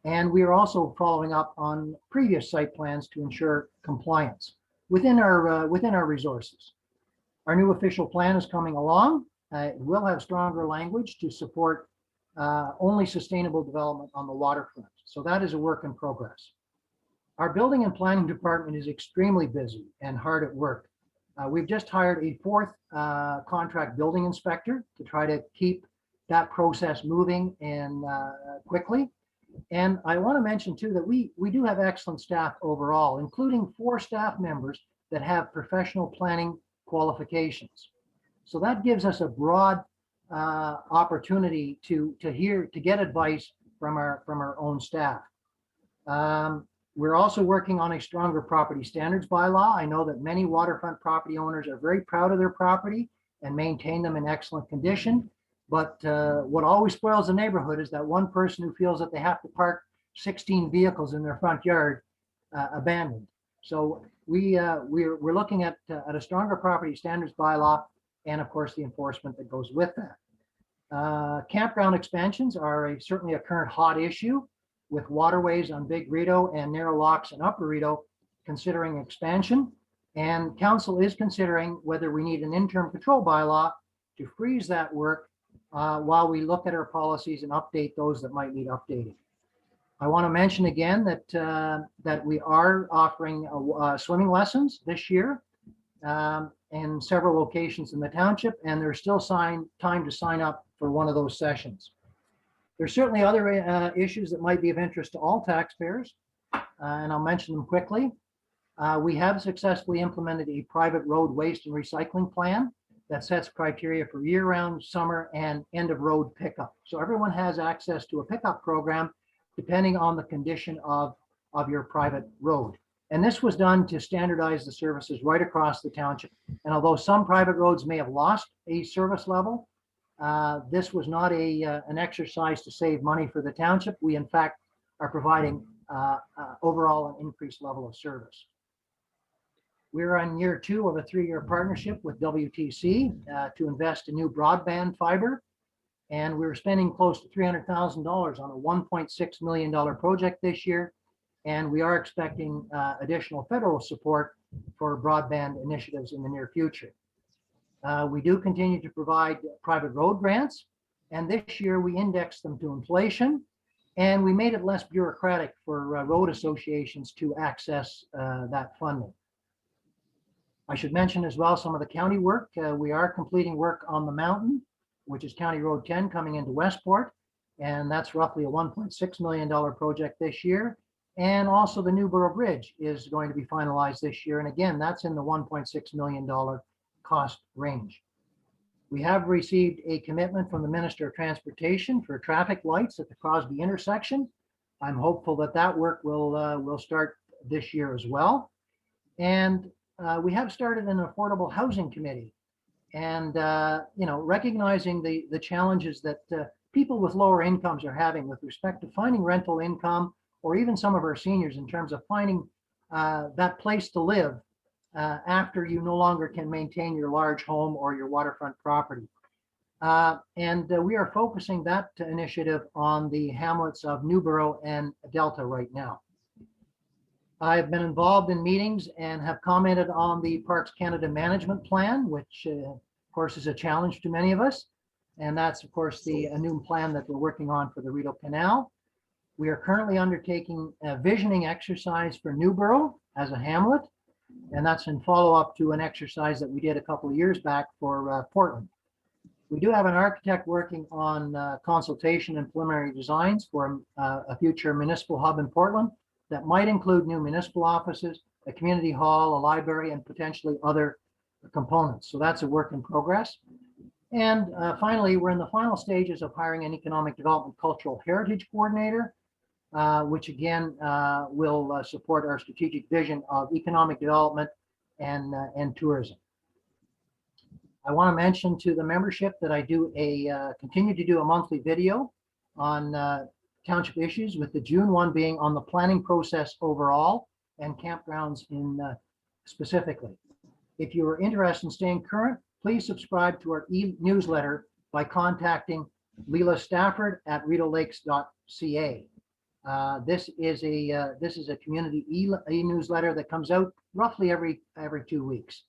And we are also following up on previous site plans to ensure compliance within our resources. Our new official plan is coming along. It will have stronger language to support only sustainable development on the waterfront. So that is a work in progress. Our building and planning department is extremely busy and hard at work. We've just hired a fourth contract building inspector to try to keep that process moving and quickly. And I want to mention too that we do have excellent staff overall, including 4 staff members that have professional planning qualifications. So that gives us a broad opportunity to get advice from our own staff. We're also working on a stronger property standards bylaw. I know that many waterfront property owners are very proud of their property and maintain them in excellent condition. But what always spoils the neighborhood is that one person who feels that they have to park 16 vehicles in their front yard abandoned. So we're looking at a stronger property standards bylaw, and of course the enforcement that goes with that. Campground expansions are certainly a current hot issue, with waterways on Big Rideau and narrow locks in Upper Rideau considering expansion. And council is considering whether we need an interim control bylaw to freeze that work while we look at our policies and update those that might need updating. I want to mention again that we are offering swimming lessons this year in several locations in the township, and there's still time to sign up for one of those sessions. There's certainly other issues that might be of interest to all taxpayers, and I'll mention them quickly. We have successfully implemented a private road waste and recycling plan. that sets criteria for year-round, summer, and end-of-road pickup. So everyone has access to a pickup program depending on the condition of your private road. And this was done to standardize the services right across the township. And although some private roads may have lost a service level, this was not an exercise to save money for the township. We, in fact, are providing overall an increased level of service. We're on year 2 of a 3-year partnership with WTC to invest in new broadband fiber. And we're spending close to $300,000 on a $1.6 million project this year. And we are expecting additional federal support for broadband initiatives in the near future. We do continue to provide private road grants. And this year we indexed them to inflation. And we made it less bureaucratic for road associations to access that funding. I should mention as well some of the county work. We are completing work on the mountain, which is County Road 10 coming into Westport. And that's roughly a $1.6 million project this year. And also the Newborough Bridge is going to be finalized this year. And again, that's in the $1.6 million cost range. We have received a commitment from the Minister of Transportation for traffic lights at the Crosby intersection. I'm hopeful that that work will start this year as well. And we have started an affordable housing committee, and recognizing the challenges that people with lower incomes are having with respect to finding rental income, or even some of our seniors in terms of finding that place to live after you no longer can maintain your large home or your waterfront property. And we are focusing that initiative on the hamlets of Newborough and Delta right now. I've been involved in meetings and have commented on the Parks Canada Management Plan, which of course is a challenge to many of us. And that's of course a new plan that we're working on for the Rideau Canal. We are currently undertaking a visioning exercise for Newborough as a hamlet. And that's in follow-up to an exercise that we did a couple of years back for Portland. We do have an architect working on consultation and preliminary designs for a future municipal hub in Portland that might include new municipal offices, a community hall, a library, and potentially other components. So that's a work in progress. And finally, we're in the final stages of hiring an economic development cultural heritage coordinator, which again will support our strategic vision of economic development and tourism. I want to mention to the membership that I do continue to do a monthly video on township issues, with the June one being on the planning process overall and campgrounds specifically. If you are interested in staying current, please subscribe to our e-newsletter by contacting Leela Stafford at rideaulakes.ca. This is a community e-newsletter that comes out roughly every 2 weeks.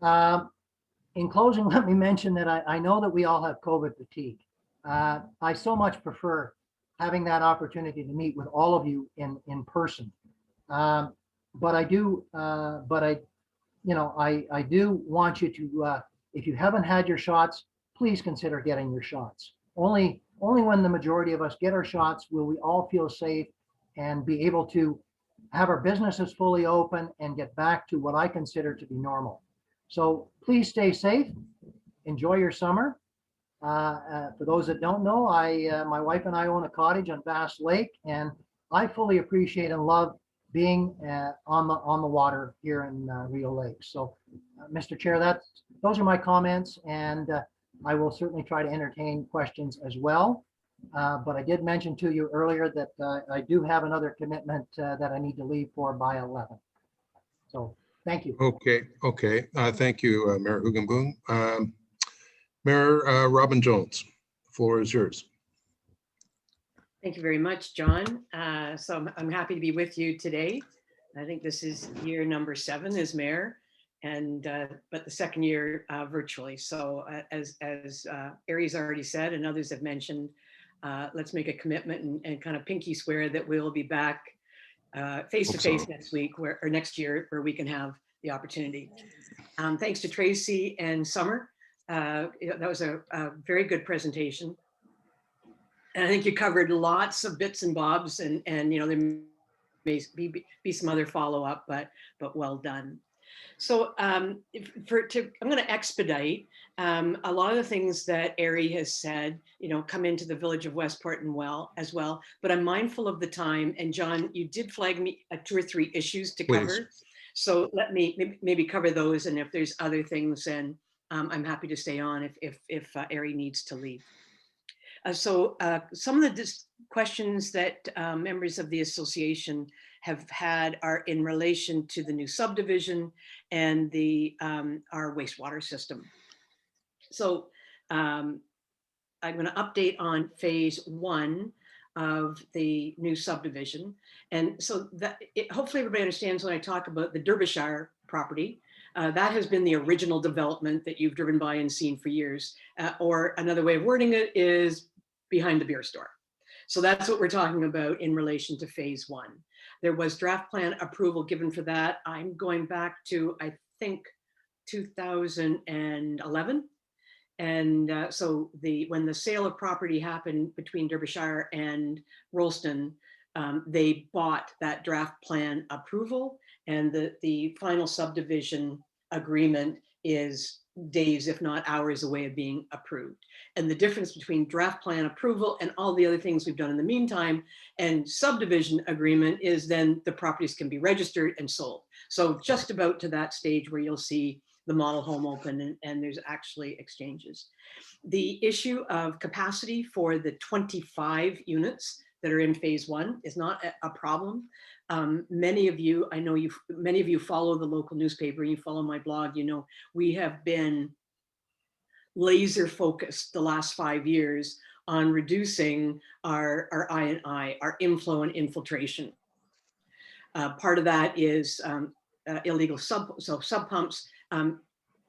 In closing, let me mention that I know that we all have COVID fatigue. I so much prefer having that opportunity to meet with all of you in person. But I do want you to, if you haven't had your shots, please consider getting your shots. Only when the majority of us get our shots will we all feel safe and be able to have our businesses fully open and get back to what I consider to be normal. So please stay safe, enjoy your summer. For those that don't know, my wife and I own a cottage on Bass Lake, and I fully appreciate and love being on the water here in Rideau Lakes. So, Mr. Chair, those are my comments, and I will certainly try to entertain questions as well. But I did mention to you earlier that I do have another commitment that I need to leave for by 11. So, thank you. Okay. Thank you, Mayor Hugenboom. Mayor Robin Jones, the floor is yours. Thank you very much, John. So I'm happy to be with you today. I think this is year number 7 as mayor, and but the second year virtually. So as Aries already said, and others have mentioned, let's make a commitment and kind of pinky swear that we'll be back face to face next week or next year, where we can have the opportunity. Thanks to Tracy and Summer. That was a very good presentation. And I think you covered lots of bits and bobs, and there may be some other follow-up, but well done. So I'm going to expedite a lot of the things that Ari has said, come into the village of Westport and as well, but I'm mindful of the time. And John, you did flag me 2 or 3 issues to cover. Please. So let me maybe cover those. And if there's other things, then I'm happy to stay on if Ari needs to leave. So some of the questions that members of the association have had are in relation to the new subdivision and our wastewater system. So I'm going to update on phase 1 of the new subdivision. And so that hopefully everybody understands when I talk about the Derbyshire property, that has been the original development that you've driven by and seen for years. Or another way of wording it is behind the beer store. So that's what we're talking about in relation to phase 1. There was draft plan approval given for that. I'm going back to, I think, 2011. And so when the sale of property happened between Derbyshire and Rollston, they bought that draft plan approval, and the final subdivision agreement is days, if not hours away of being approved. And the difference between draft plan approval and all the other things we've done in the meantime and subdivision agreement is then the properties can be registered and sold. So just about to that stage where you'll see the model home open and there's actually exchanges. The issue of capacity for the 25 units that are in phase 1 is not a problem. Many of you, I know many of you follow the local newspaper, you follow my blog, we have been laser focused the last 5 years on reducing our I&I, our inflow and infiltration. Part of that is illegal sub pumps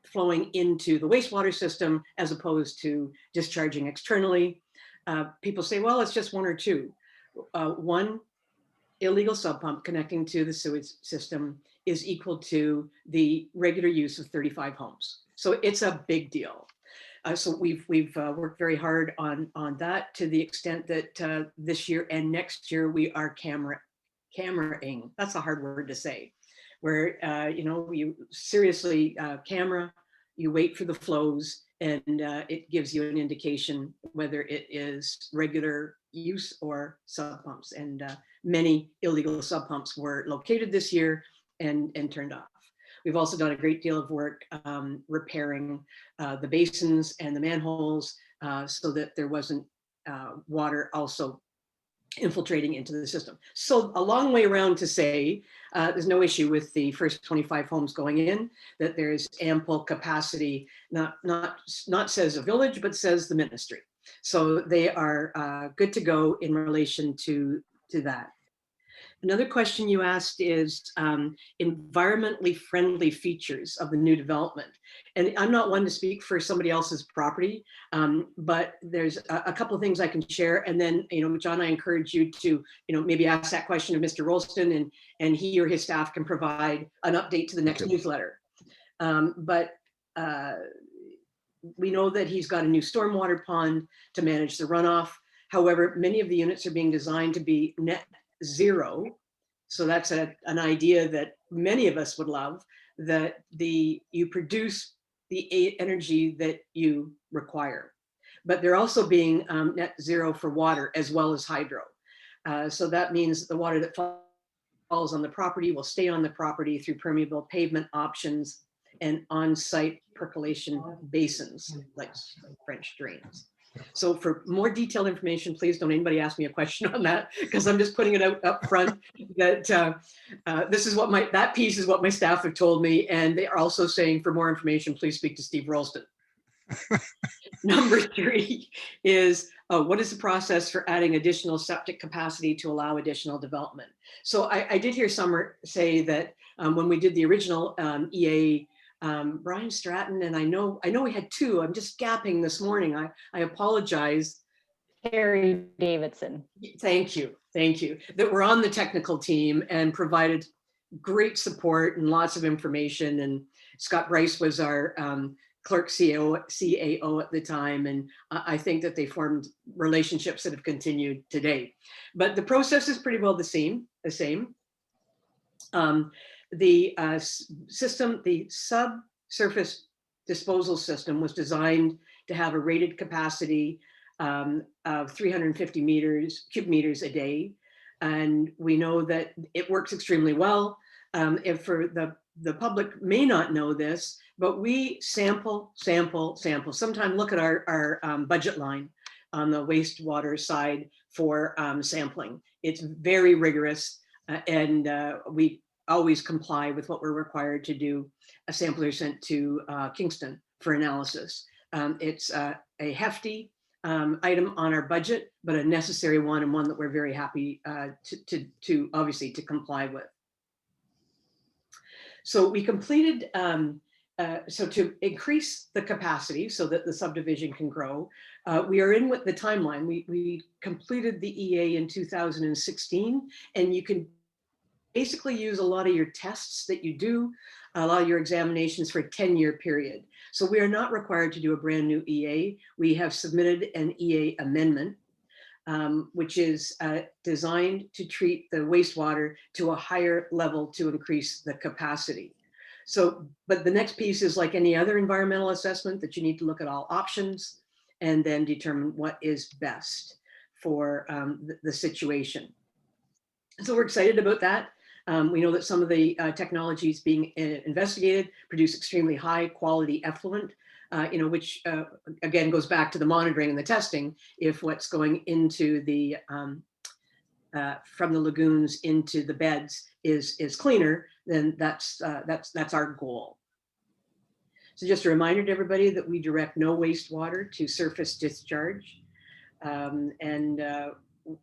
flowing into the wastewater system as opposed to discharging externally. People say, well, it's just 1 or 2. One illegal sub pump connecting to the sewage system is equal to the regular use of 35 homes. So it's a big deal. So we've worked very hard on that to the extent that this year and next year we are cameraing. That's a hard word to say. Where you seriously camera, you wait for the flows, and it gives you an indication whether it is regular use or sub pumps. And many illegal sub pumps were located this year and turned off. We've also done a great deal of work repairing the basins and the manholes so that there wasn't water also infiltrating into the system. So a long way around to say there's no issue with the first 25 homes going in, that there's ample capacity, not says a village, but says the ministry. So they are good to go in relation to that. Another question you asked is environmentally friendly features of the new development. And I'm not one to speak for somebody else's property, but there's a couple of things I can share. And then, John, I encourage you to, maybe ask that question of Mr. Rolston, and he or his staff can provide an update to the next newsletter. But we know that he's got a new stormwater pond to manage the runoff. However, many of the units are being designed to be net zero. So that's an idea that many of us would love, that you produce the energy that you require. But they're also being net zero for water as well as hydro. So that means the water that falls on the property will stay on the property through permeable pavement options and on-site percolation basins like French drains. So for more detailed information, please don't anybody ask me a question on that, because I'm just putting it out up front that this is what that piece is what my staff have told me. And they are also saying for more information, please speak to Steve Rolston. Number 3 is, what is the process for adding additional septic capacity to allow additional development? So I did hear Summer say that when we did the original EA, Brian Stratton, and I know we had 2. I'm just gapping this morning. I apologize. Harry Davidson. Thank you. That were on the technical team and provided great support and lots of information. And Scott Bryce was our clerk CAO at the time. And I think that they formed relationships that have continued today. But the process is pretty well the same. the system, the subsurface disposal system was designed to have a rated capacity of 350 cubic meters a day. And we know that it works extremely well. If for the public may not know this, but we sample. Sometime look at our budget line on the wastewater side for sampling. It's very rigorous, and we always comply with what we're required to do. A samples are sent to Kingston for analysis. It's a hefty item on our budget, but a necessary one, and one that we're very happy to obviously to comply with. So we completed, so to increase the capacity so that the subdivision can grow, we are in with the timeline. We completed the EA in 2016, and you can basically use a lot of your tests that you do, a lot of your examinations for a 10-year period. So we are not required to do a brand new EA. We have submitted an EA amendment, which is designed to treat the wastewater to a higher level to increase the capacity. So, but the next piece is like any other environmental assessment, that you need to look at all options and then determine what is best for the situation. So we're excited about that. We know that some of the technologies being investigated produce extremely high quality effluent, which again goes back to the monitoring and the testing. If what's going into the from the lagoons into the beds is cleaner, then that's our goal. So just a reminder to everybody that we direct no wastewater to surface discharge, and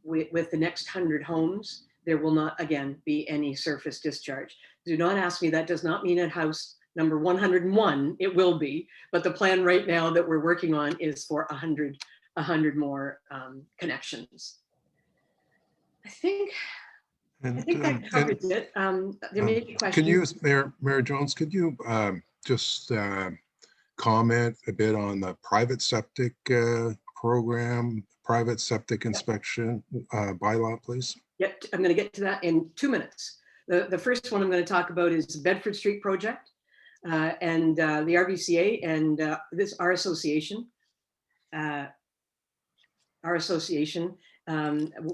with the next 100 homes, there will not, again, be any surface discharge. Do not ask me, that does not mean at house number 101, it will be, but the plan right now that we're working on is for 100 more connections. I think that covers it. There may be questions. Can you, Mayor Jones, could you just comment a bit on the private septic program, private septic inspection bylaw, please? Yep, I'm going to get to that in 2 minutes. The first one I'm going to talk about is the Bedford Street project, and the RVCA and our association.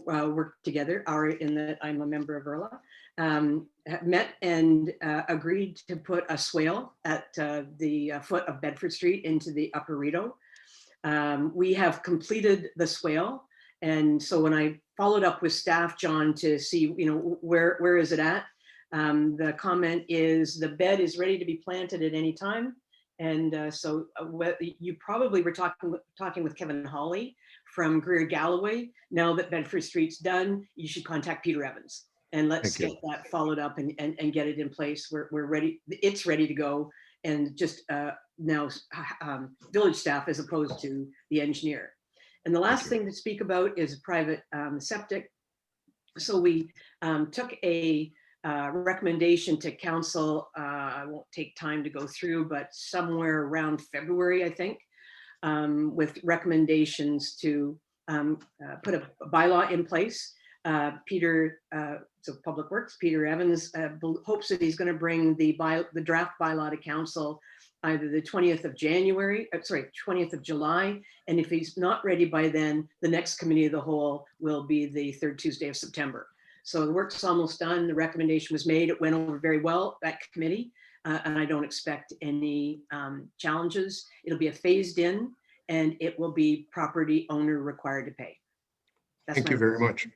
Worked together. I'm a member of Urla. Met and agreed to put a swale at the foot of Bedford Street into the Upper Rideau. We have completed the swale. And so when I followed up with staff, John, to see, where is it at? The comment is the bed is ready to be planted at any time. And so you probably were talking with Kevin Hawley from Greer Galloway. Now that Bedford Street's done, you should contact Peter Evans, and let's get that followed up and get it in place. We're ready. It's ready to go. And just now village staff as opposed to the engineer. And the last thing to speak about is private septic. So we took a recommendation to council. I won't take time to go through, but somewhere around February, I think, with recommendations to put a bylaw in place. Peter, so Public Works, Peter Evans hopes that he's going to bring the draft bylaw to council either the 20th of January, 20th of July. And if he's not ready by then, the next committee of the whole will be the third Tuesday of September. So the work's almost done. The recommendation was made. It went over very well, that committee. And I don't expect any challenges. It'll be a phased in, and it will be property owner required to pay. Thank you very much.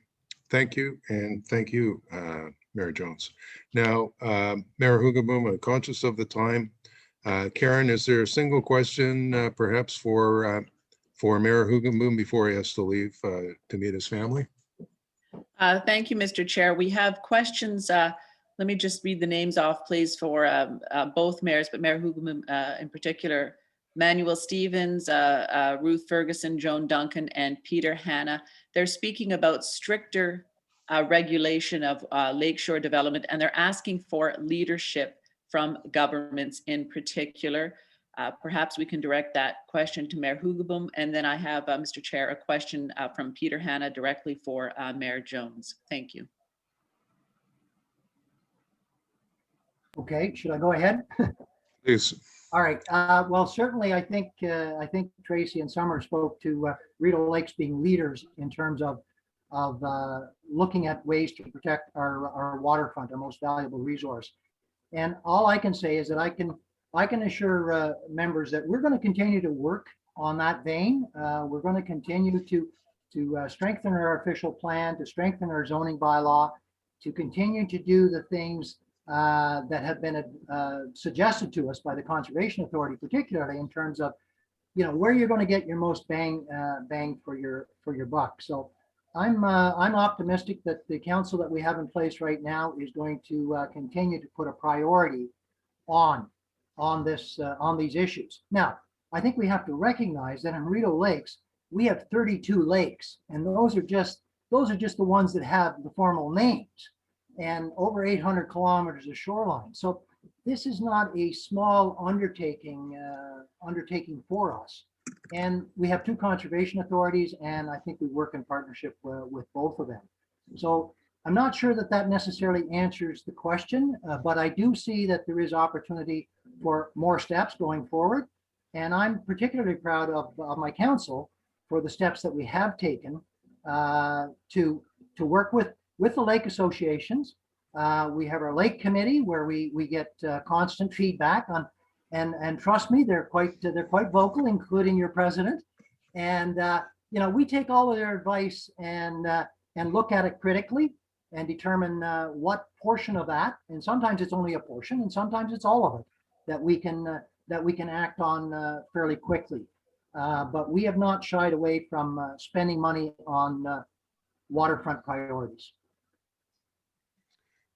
Thank you. And thank you, Mayor Jones. Now, Mayor Hoogaboom, I'm conscious of the time. Karen, is there a single question perhaps for Mayor Hoogaboom before he has to leave to meet his family? Thank you, Mr. Chair. We have questions. Let me just read the names off, please, for both mayors, but Mayor Hoogaboom in particular. Manuel Stevens, Ruth Ferguson, Joan Duncan, and Peter Hanna. They're speaking about stricter regulation of lakeshore development, and they're asking for leadership from governments in particular. Perhaps we can direct that question to Mayor Hoogaboom, and then I have, Mr. Chair, a question from Peter Hanna directly for Mayor Jones. Thank you. Okay, should I go ahead? Please. All right. Well, certainly, I think Tracy and Summer spoke to Rideau Lakes being leaders in terms of looking at ways to protect our waterfront, our most valuable resource. And all I can say is that I can assure members that we're going to continue to work on that vein. We're going to continue to strengthen our official plan, to strengthen our zoning bylaw, to continue to do the things that have been suggested to us by the Conservation Authority, particularly in terms of, where you're going to get your most bang for your buck. So I'm optimistic that the council that we have in place right now is going to continue to put a priority on these issues. Now, I think we have to recognize that in Rideau Lakes, we have 32 lakes, and those are just the ones that have the formal names, and over 800 kilometers of shoreline. So this is not a small undertaking for us. And we have two conservation authorities, and I think we work in partnership with both of them. So I'm not sure that necessarily answers the question, but I do see that there is opportunity for more steps going forward. And I'm particularly proud of my council for the steps that we have taken to work with the lake associations. We have our lake committee where we get constant feedback on, and trust me, they're quite vocal, including your president. And we take all of their advice and look at it critically and determine what portion of that, and sometimes it's only a portion, and sometimes it's all of it that we can act on fairly quickly. But we have not shied away from spending money on waterfront priorities.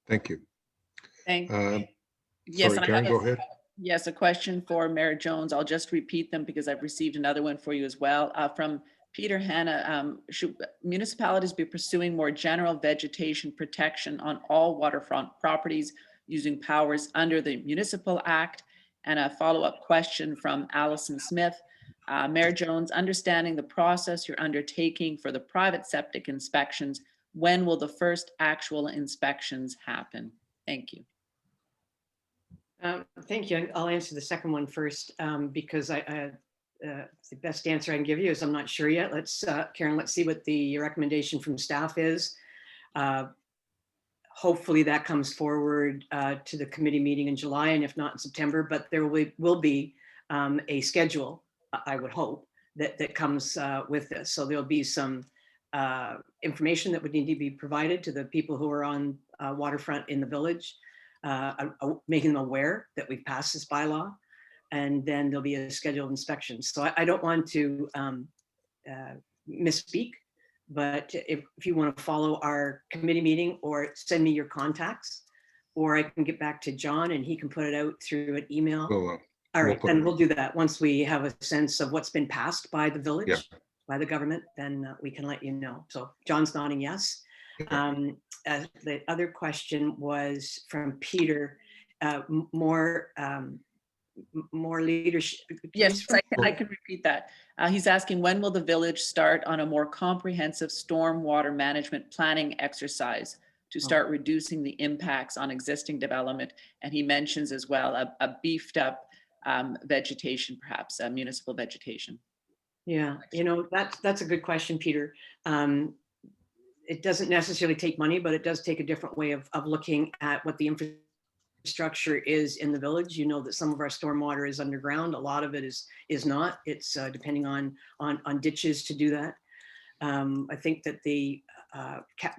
Thank you. Thank Yes, sorry, Karen, go ahead. Yes, a question for Mayor Jones. I'll just repeat them because I've received another one for you as well. From Peter Hanna, should municipalities be pursuing more general vegetation protection on all waterfront properties using powers under the Municipal Act? And a follow-up question from Allison Smith. Mayor Jones, understanding the process you're undertaking for the private septic inspections, when will the first actual inspections happen? Thank you. Thank you. I'll answer the second one first because the best answer I can give you is I'm not sure yet. Karen, let's see what the recommendation from staff is. Hopefully that comes forward to the committee meeting in July, and if not in September, but there will be a schedule, I would hope, that comes with this. So there'll be some information that would need to be provided to the people who are on waterfront in the village, making them aware that we've passed this bylaw, and then there'll be a scheduled inspection. So I don't want to misspeak, but if you want to follow our committee meeting or send me your contacts, or I can get back to John and he can put it out through an email. All right, then we'll do that. Once we have a sense of what's been passed by the village, by the government, then we can let you know. So John's nodding yes. The other question was from Peter, more leadership. Yes, I can repeat that. He's asking, when will the village start on a more comprehensive stormwater management planning exercise to start reducing the impacts on existing development? And he mentions as well a beefed up vegetation, perhaps municipal vegetation. Yeah, that's a good question, Peter. It doesn't necessarily take money, but it does take a different way of looking at what the infrastructure is in the village. You know that some of our stormwater is underground. A lot of it is not. It's depending on ditches to do that. I think that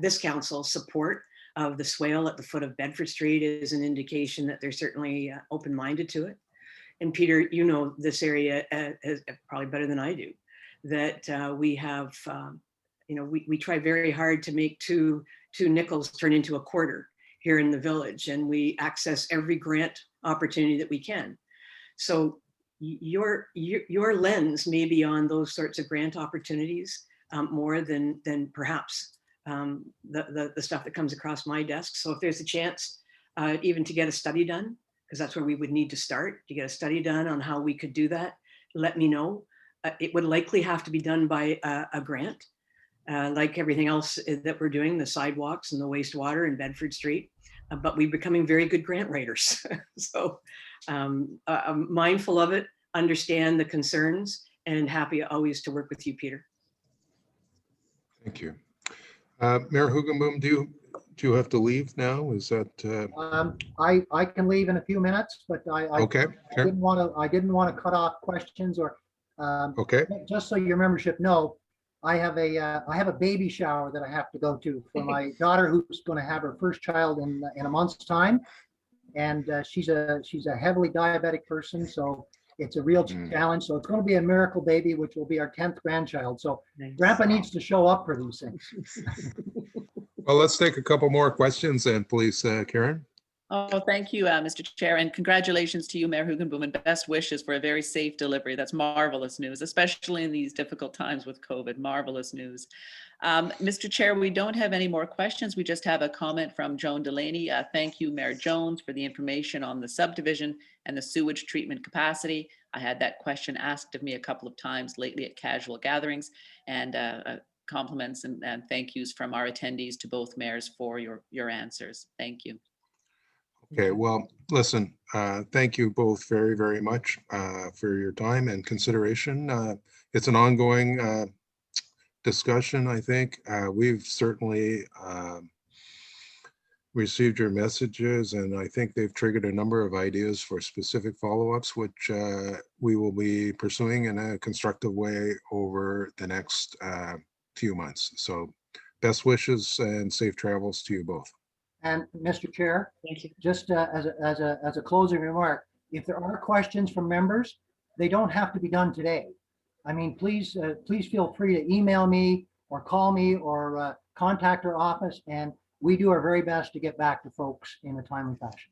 this council's support of the swale at the foot of Bedford Street is an indication that they're certainly open-minded to it. And Peter, you know this area probably better than I do, that we have, we try very hard to make two nickels turn into a quarter here in the village, and we access every grant opportunity that we can. So your lens may be on those sorts of grant opportunities more than perhaps the stuff that comes across my desk. So if there's a chance even to get a study done, because that's where we would need to start, to get a study done on how we could do that, let me know. It would likely have to be done by a grant, like everything else that we're doing, the sidewalks and the wastewater in Bedford Street. but we're becoming very good grant writers. So I'm mindful of it, understand the concerns, and happy always to work with you, Peter. Thank you. Mayor Hugenboom, do you have to leave now? Is that, I can leave in a few minutes, but I okay, I didn't want to cut off questions or, okay, just so your membership know, I have a baby shower that I have to go to for my daughter who's going to have her first child in a month's time. And she's a heavily diabetic person, so it's a real challenge. So it's going to be a miracle baby, which will be our 10th grandchild. So Nice. Grandpa needs to show up for these things. well, let's take a couple more questions then, please, Karen. Oh, thank you, Mr. Chair, and congratulations to you, Mayor Hugenboom, and best wishes for a very safe delivery. That's marvelous news, especially in these difficult times with COVID. Marvelous news. Mr. Chair, we don't have any more questions. We just have a comment from Joan Delaney. Thank you, Mayor Jones, for the information on the subdivision and the sewage treatment capacity. I had that question asked of me a couple of times lately at casual gatherings, and compliments and thank yous from our attendees to both mayors for your answers. Thank you. Okay, well, listen, thank you both very, very much for your time and consideration. It's an ongoing discussion, I think. We've certainly received your messages, and I think they've triggered a number of ideas for specific follow-ups, which we will be pursuing in a constructive way over the next few months. So best wishes and safe travels to you both. And Mr. Chair, Thank you. just as a closing remark, if there are questions from members, they don't have to be done today. I mean, please feel free to email me or call me or contact our office, and we do our very best to get back to folks in a timely fashion.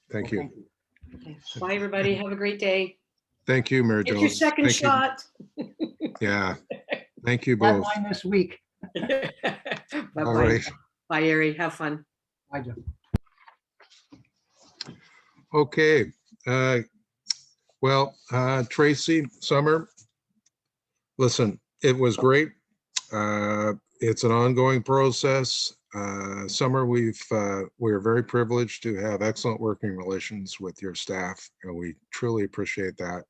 Thank So you. thank you. Okay. Bye, everybody. Have a great day. Thank you, Mayor Get Jones. your second Thank you. shot. Yeah, thank you Had both. mine this week. Bye-bye. All right. Bye, Ari. Have fun. I do. Okay. Well, Tracy, Summer, listen, it was great. It's an ongoing process. Summer, we're very privileged to have excellent working relations with your staff, and we truly appreciate that.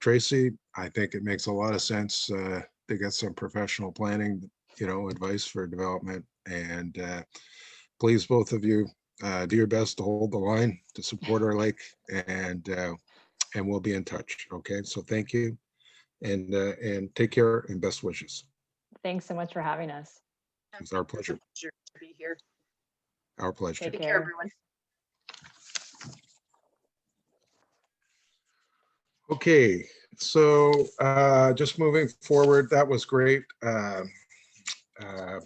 Tracy, I think it makes a lot of sense to get some professional planning, advice for development. And please, both of you, do your best to hold the line to support our lake, and we'll be in touch. Okay, so thank you, and take care and best wishes. Thanks so much for having us. It's our pleasure. Pleasure to be here. Our pleasure. Take Take care, care. everyone. Okay, so just moving forward, that was great.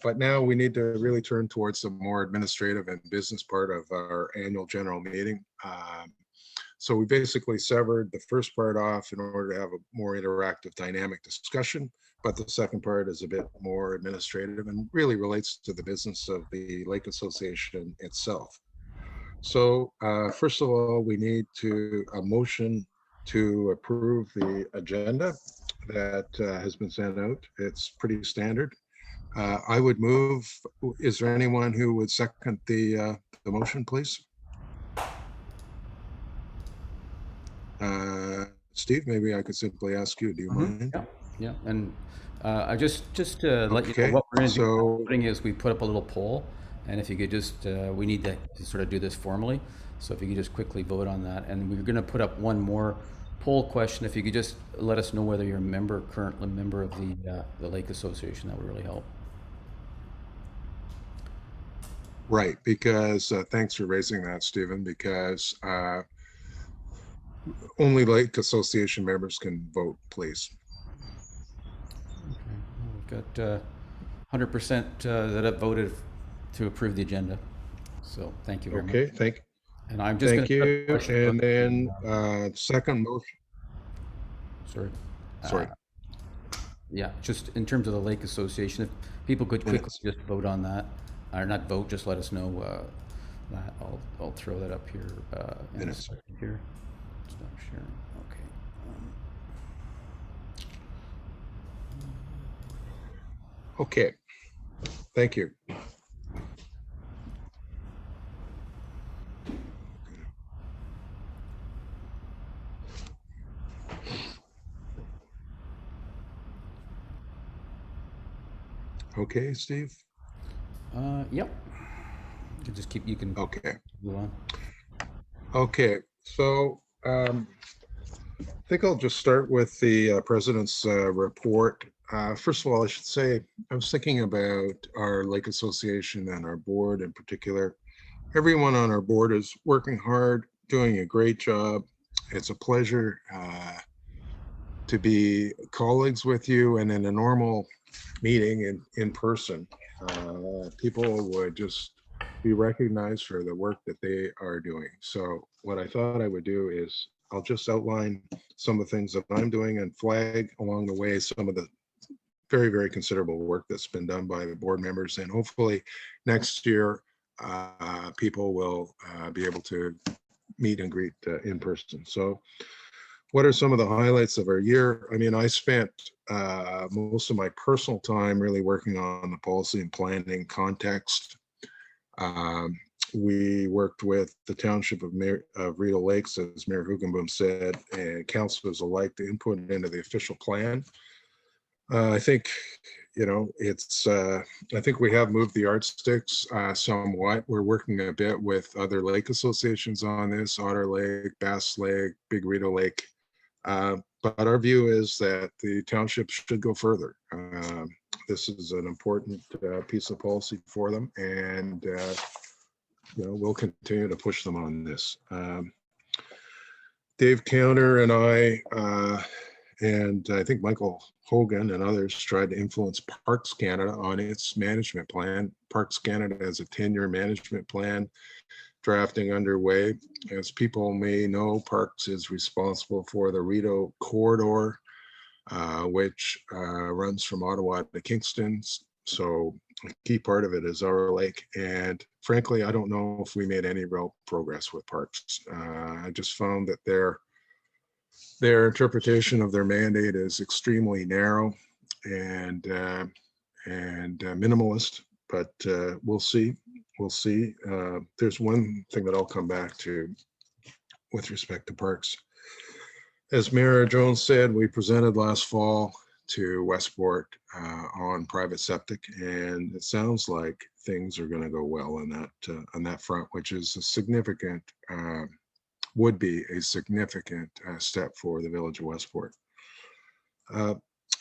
But now we need to really turn towards the more administrative and business part of our annual general meeting. So we basically severed the first part off in order to have a more interactive, dynamic discussion. But the second part is a bit more administrative and really relates to the business of the Lake Association itself. So first of all, we need a motion to approve the agenda that has been sent out. It's pretty standard. I would move. Is there anyone who would second the motion, please? Steve, maybe I could simply ask you, do you mind? Yeah, and I just to let you Okay, know what we're going to so- do voting is we put up a little poll, and if you could just, we need to sort of do this formally. So if you could just quickly vote on that, and we're going to put up one more poll question. If you could just let us know whether you're currently a member of the Lake Association, that would really help. Right, because thanks for raising that, Stephen, because only Lake Association members can vote, please. Okay. We've got 100% that have voted to approve the agenda. So thank you very much. Okay, And I'm just thank going you. And then second motion. Sorry. Sorry. Yeah, just in terms of the Lake Association, if people could quickly Minutes. just vote on that, or not vote, just let us know that. I'll throw that up here. In a Minutes. second here. Stop sharing. Okay. Okay, thank you. Okay, Steve? Yep. You can Okay. go on. Okay, so I think I'll just start with the president's report. First of all, I should say, I was thinking about our Lake Association and our board in particular. Everyone on our board is working hard, doing a great job. It's a pleasure to be colleagues with you, and in a normal meeting in person, people would just be recognized for the work that they are doing. So what I thought I would do is I'll just outline some of the things that I'm doing and flag along the way some of the very, very considerable work that's been done by the board members. And hopefully next year, people will be able to meet and greet in person. So what are some of the highlights of our year? I mean, I spent most of my personal time really working on the policy and planning context. We worked with the Township of Rideau Lakes, as Mayor Hugenboom said, and councilors alike to input into the official plan. I think, you know, it's, I think we have moved the yardsticks somewhat. We're working a bit with other lake associations on this, Otter Lake, Bass Lake, Big Rideau Lake. But our view is that the township should go further. This is an important piece of policy for them, and you know, we'll continue to push them on this. Dave Counter and I think Michael Hogan and others tried to influence Parks Canada on its management plan. Parks Canada has a 10-year management plan drafting underway. As people may know, Parks is responsible for the Rideau corridor, which runs from Ottawa to Kingston. So a key part of it is our lake. And frankly, I don't know if we made any real progress with Parks. I just found that their interpretation of their mandate is extremely narrow and minimalist, but we'll see. We'll see. There's one thing that I'll come back to with respect to Parks. As Mayor Jones said, we presented last fall to Westport on private septic, and it sounds like things are going to go well on that front, which is a significant, would be a significant step for the village of Westport.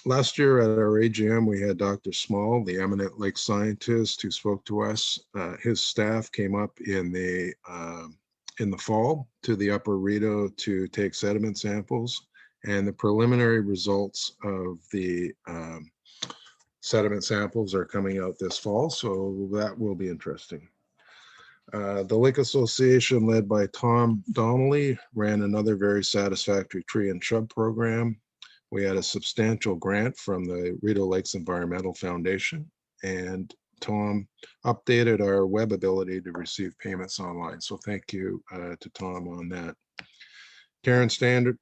Last year at our AGM, we had Dr. Small, the eminent lake scientist who spoke to us. His staff came up in the fall to the Upper Rideau to take sediment samples, and the preliminary results of the sediment samples are coming out this fall, so that will be interesting. The Lake Association, led by Tom Donnelly, ran another very satisfactory tree and shrub program. We had a substantial grant from the Rideau Lakes Environmental Foundation, and Tom updated our web ability to receive payments online. So thank you to Tom on that. Karen Standen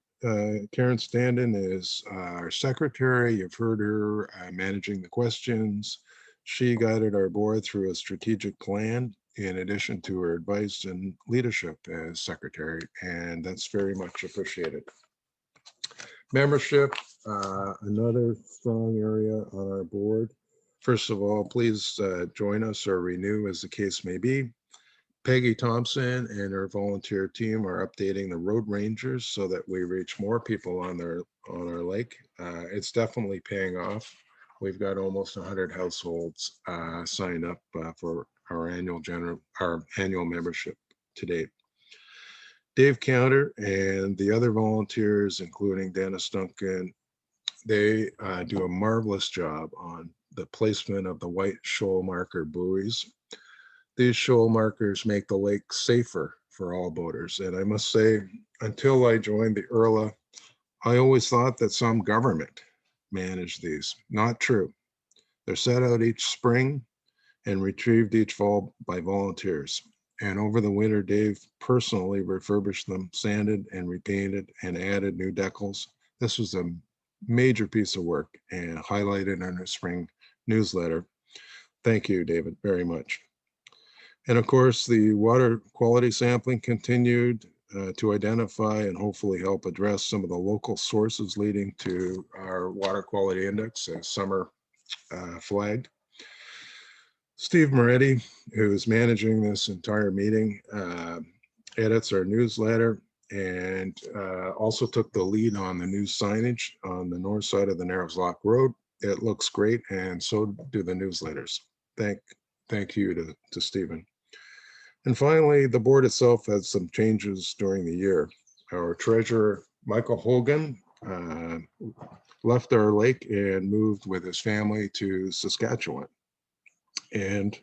is our secretary. You've heard her managing the questions. She guided our board through a strategic plan in addition to her advice and leadership as secretary, and that's very much appreciated. Membership, another strong area on our board. First of all, please join us or renew as the case may be. Peggy Thompson and her volunteer team are updating the road rangers so that we reach more people on our lake. It's definitely paying off. We've got almost 100 households signed up for our annual membership to date. Dave Counter and the other volunteers, including Dennis Duncan, they do a marvelous job on the placement of the white shoal marker buoys. These shoal markers make the lake safer for all boaters. And I must say, until I joined the Urla, I always thought that some government managed these. Not true. They're set out each spring and retrieved each fall by volunteers. And over the winter, Dave personally refurbished them, sanded and repainted and added new decals. This was a major piece of work and highlighted in our spring newsletter. Thank you, David, very much. And of course, the water quality sampling continued to identify and hopefully help address some of the local sources leading to our water quality index as summer flagged. Steve Moretti, who's managing this entire meeting, edits our newsletter and also took the lead on the new signage on the north side of the Narrows Lock Road. It looks great, and so do the newsletters. Thank you to Stephen. And finally, the board itself had some changes during the year. Our treasurer, Michael Hogan, left our lake and moved with his family to Saskatchewan. And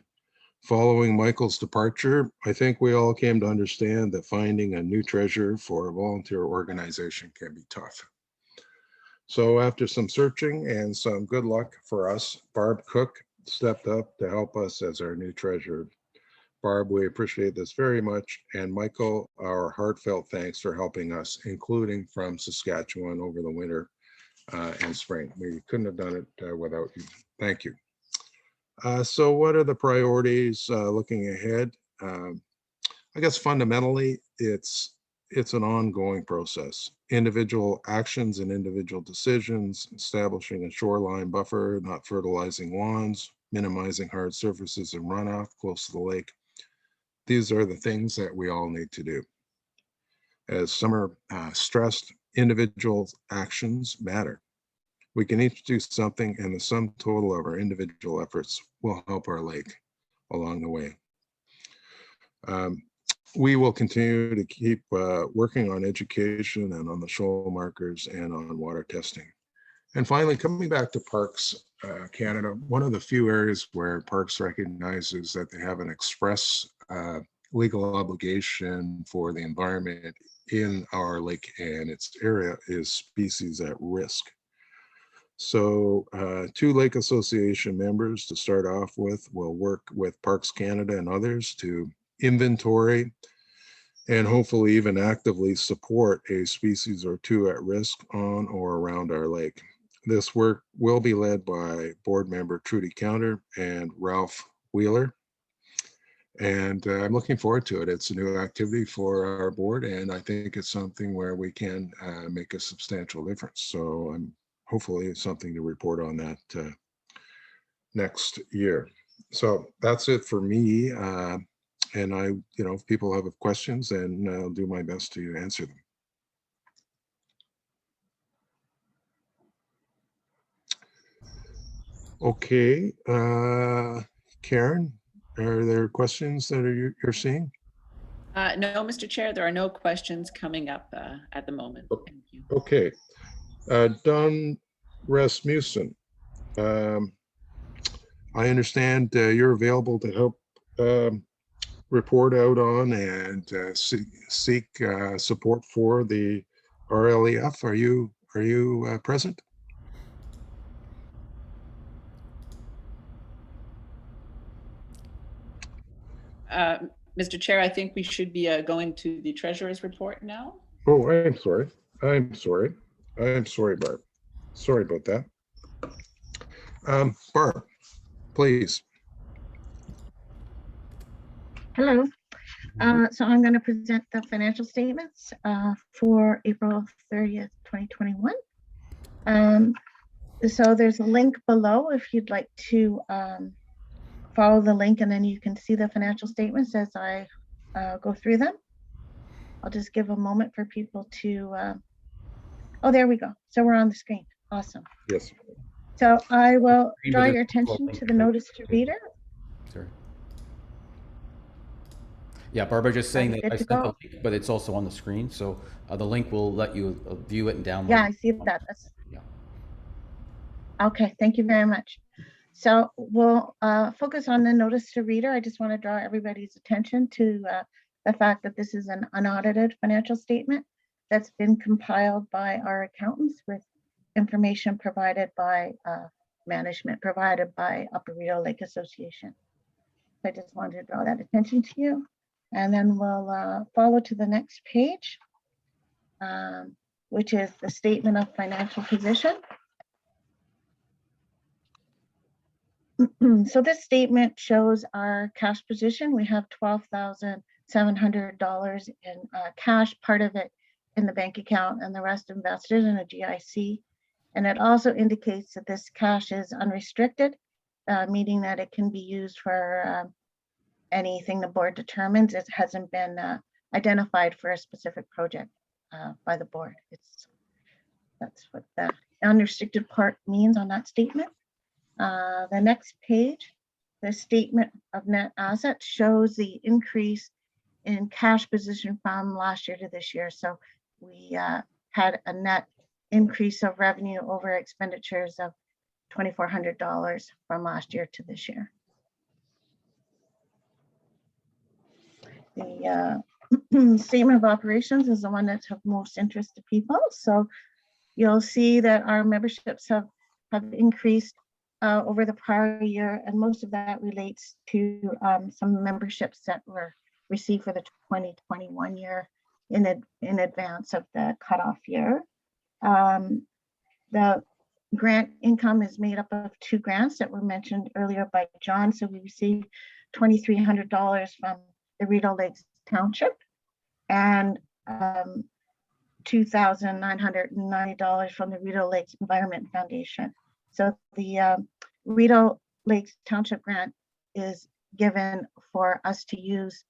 following Michael's departure, I think we all came to understand that finding a new treasurer for a volunteer organization can be tough. So after some searching and some good luck for us, Barb Cook stepped up to help us as our new treasurer. Barb, we appreciate this very much. And Michael, our heartfelt thanks for helping us, including from Saskatchewan over the winter and spring. We couldn't have done it without you. Thank you. So what are the priorities looking ahead? I guess fundamentally, it's an ongoing process. Individual actions and individual decisions, establishing a shoreline buffer, not fertilizing lawns, minimizing hard surfaces and runoff close to the lake. These are the things that we all need to do. As Summer stressed, individual actions matter. We can each do something, and the sum total of our individual efforts will help our lake along the way. We will continue to keep working on education and on the shoal markers and on water testing. And finally, coming back to Parks Canada, one of the few areas where Parks recognizes that they have an express legal obligation for the environment in our lake and its area is species at risk. So 2 Lake Association members to start off with will work with Parks Canada and others to inventory and hopefully even actively support a species or 2 at risk on or around our lake. This work will be led by board member Trudy Counter and Ralph Wheeler. And I'm looking forward to it. It's a new activity for our board, and I think it's something where we can make a substantial difference. So I'm hopefully it's something to report on that next year. So that's it for me. And if people have questions, then I'll do my best to answer them. Okay, Karen, are there questions that you're seeing? No, Mr. Chair, there are no questions coming up at the moment. Thank you. Okay, Don Rasmussen, I understand you're available to help report out on and seek support for the RLEF. Are you present? Mr. Chair, I think we should be going to the treasurer's report now. Oh, I'm sorry. I'm sorry, Barb. Sorry about that. Barb, please. Hello. So I'm going to present the financial statements for April 30th, 2021. So there's a link below if you'd like to follow the link, and then you can see the financial statements as I go through them. I'll just give a moment for people to, oh, there we go. So we're on the screen. Awesome. Yes. So I will draw your attention to the notice to reader. Sorry. Yeah, Barbara, just saying that I sent the link, but it's also on the screen. So the link will let you view it and download. Yeah, I see that. That's... Yeah. Okay, thank you very much. So we'll focus on the notice to reader. I just want to draw everybody's attention to the fact that this is an unaudited financial statement that's been compiled by our accountants with information provided by management, provided by Upper Rideau Lake Association. I just wanted to draw that attention to you. And then we'll follow to the next page, which is the statement of financial position. So this statement shows our cash position. We have $12,700 in cash, part of it in the bank account and the rest invested in a GIC. And it also indicates that this cash is unrestricted, meaning that it can be used for anything the board determines. It hasn't been identified for a specific project by the board. That's what the unrestricted part means on that statement. The next page, the statement of net assets shows the increase in cash position from last year to this year. So we had a net increase of revenue over expenditures of $2,400 from last year to this year. The statement of operations is the one that's of most interest to people. So you'll see that our memberships have increased over the prior year, and most of that relates to some memberships that were received for the 2021 year in advance of the cutoff year. The grant income is made up of 2 grants that were mentioned earlier by John. So we received $2,300 from the Rideau Lakes Township and $2,990 from the Rideau Lakes Environment Foundation. So the Rideau Lakes Township grant is given for us to use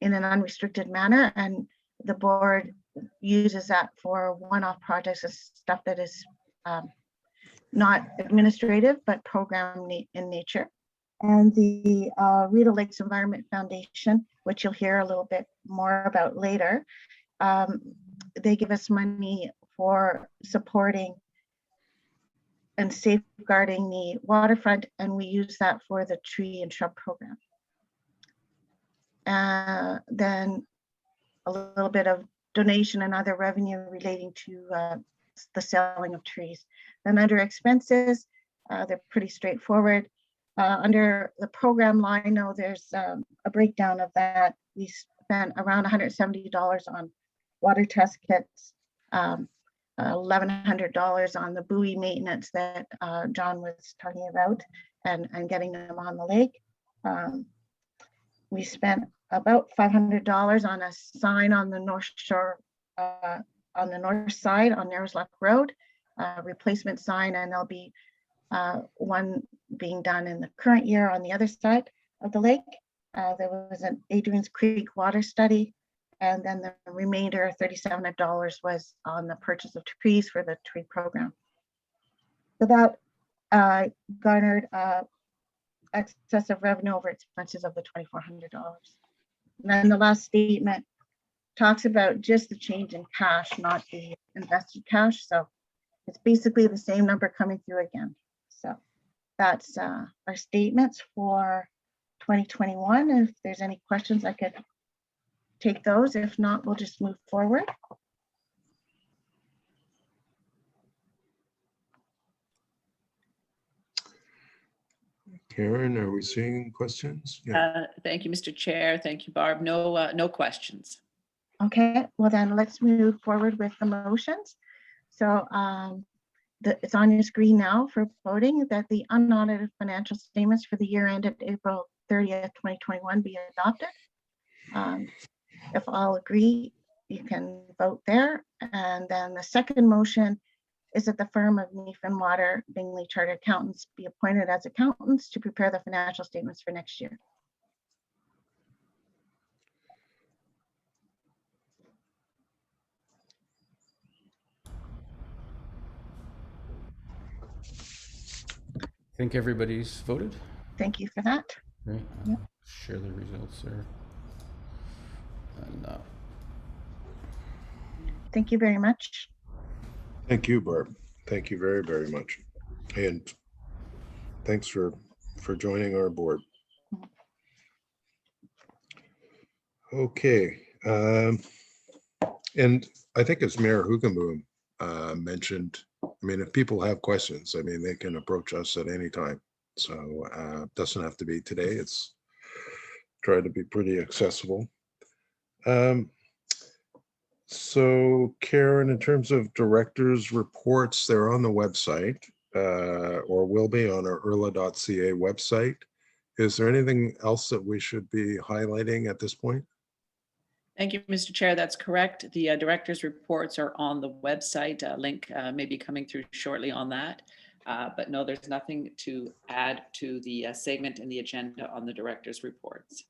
in an unrestricted manner, and the board uses that for one-off projects and stuff that is not administrative but program in nature. And the Rideau Lakes Environment Foundation, which you'll hear a little bit more about later, they give us money for supporting and safeguarding the waterfront, and we use that for the tree and shrub program. Then a little bit of donation and other revenue relating to the selling of trees. Then under expenses, they're pretty straightforward. Under the program line, though, there's a breakdown of that. We spent around $170 on water test kits, $1,100 on the buoy maintenance that John was talking about, and getting them on the lake. We spent about $500 on a sign on the North Shore, on the north side on Narrows Lake Road, replacement sign, and there'll be one being done in the current year on the other side of the lake. There was an Adrian's Creek water study, and then the remainder, $3,700, was on the purchase of trees for the tree program. So that garnered excessive revenue over expenses of the $2,400. And then the last statement talks about just the change in cash, not the invested cash. So it's basically the same number coming through again. So that's our statements for 2021. If there's any questions, I could take those. If not, we'll just move forward. Karen, are we seeing questions? Yeah. Thank you, Mr. Chair. Thank you, Barb. No questions. Okay, well then let's move forward with the motions. So it's on your screen now for voting that the unaudited financial statements for the year ended April 30th, 2021 be adopted. If all agree, you can vote there. And then the second motion is that the firm of Neef and Water Bingley Chartered Accountants be appointed as accountants to prepare the financial statements for next year. I think everybody's voted. Thank you for that. Right. Yep. Share the results there. And, Thank you very much. Thank you, Barb. Thank you very, very much. And thanks for joining our board. Okay. And I think as Mayor Hoogenboom mentioned, I mean, if people have questions, I mean, they can approach us at any time. So it doesn't have to be today. It's tried to be pretty accessible. So Karen, in terms of directors' reports, they're on the website or will be on our urla.ca website. Is there anything else that we should be highlighting at this point? Thank you, Mr. Chair. That's correct. The director's reports are on the website. A link may be coming through shortly on that. But no, there's nothing to add to the segment in the agenda on the director's reports.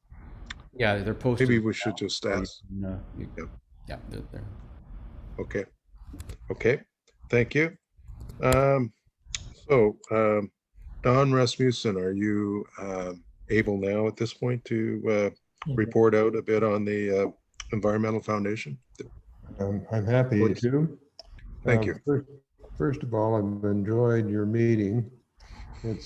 Yeah, they're posted. Maybe we should just ask. Yep. Yeah, they're there. Okay. Okay. Thank you. So, Don Rasmussen, are you able now at this point to report out a bit on the Environmental Foundation? I'm happy Please. to. Thank you. First of all, I've enjoyed your meeting. It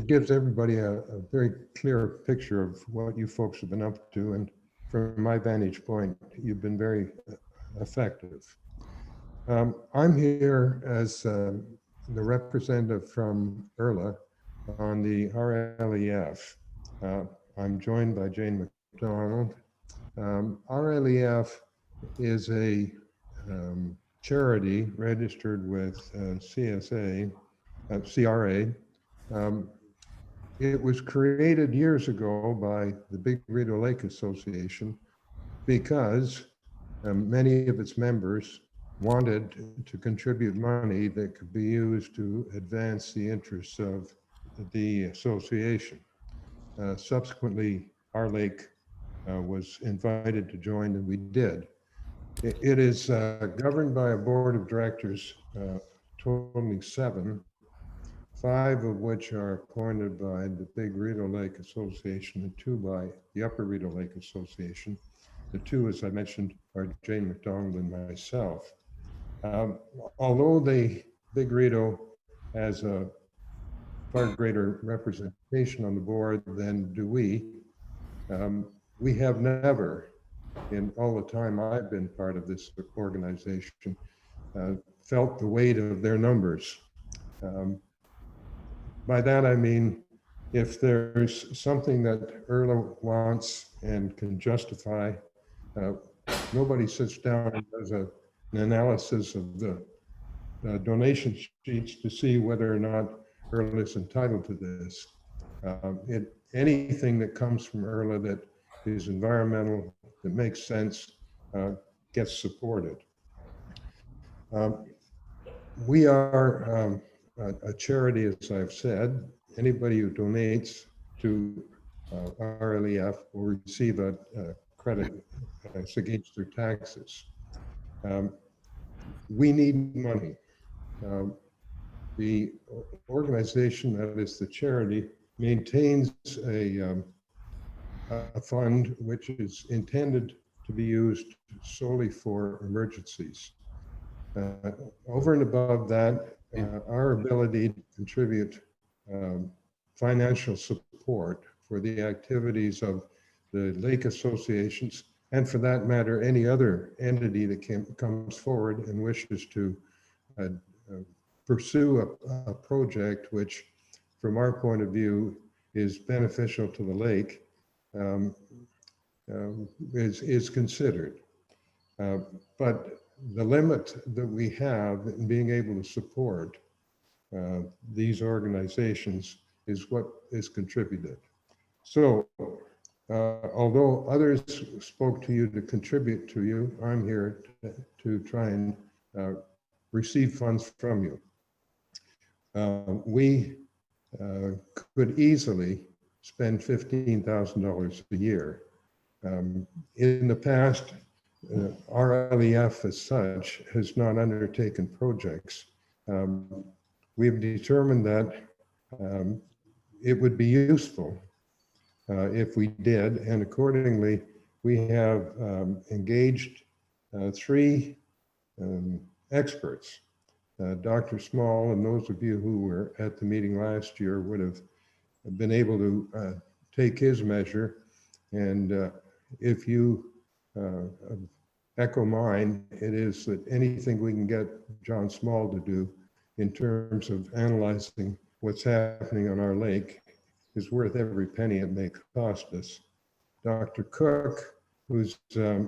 gives everybody a very clear picture of what you folks have been up to, and from my vantage point, you've been very effective. I'm here as the representative from Urla on the RLEF. I'm joined by Jane McDonald. RLEF is a charity registered with CRA. It was created years ago by the Big Rideau Lake Association because many of its members wanted to contribute money that could be used to advance the interests of the association. Subsequently, our lake was invited to join, and we did. It is governed by a board of directors, totaling 7, 5 of which are appointed by the Big Rideau Lake Association and 2 by the Upper Rideau Lake Association. The 2, as I mentioned, are Jane McDonald and myself. Although the Big Rideau has a far greater representation on the board than do we have never, in all the time I've been part of this organization, felt the weight of their numbers. By that I mean, if there's something that Urla wants and can justify, nobody sits down and does an analysis of the donation sheets to see whether or not Urla is entitled to this. Anything that comes from Urla that is environmental, that makes sense, gets supported. We are a charity, as I've said. Anybody who donates to RLEF will receive a credit against their taxes. We need money. The organization, that is the charity, maintains a fund which is intended to be used solely for emergencies. Over and above that, our ability to contribute financial support for the activities of the lake associations, and for that matter, any other entity that comes forward and wishes to pursue a project which, from our point of view, is beneficial to the lake, is considered. But the limit that we have in being able to support these organizations is what is contributed. So, although others spoke to you to contribute to you, I'm here to try and receive funds from you. We could easily spend $15,000 a year. In the past, RLEF as such has not undertaken projects. We've determined that it would be useful if we did, and accordingly, we have engaged 3 experts. Dr. Small, and those of you who were at the meeting last year would have been able to take his measure, and if you echo mine, it is that anything we can get John Small to do in terms of analyzing what's happening on our lake is worth every penny it may cost us. Dr. Cook, who's a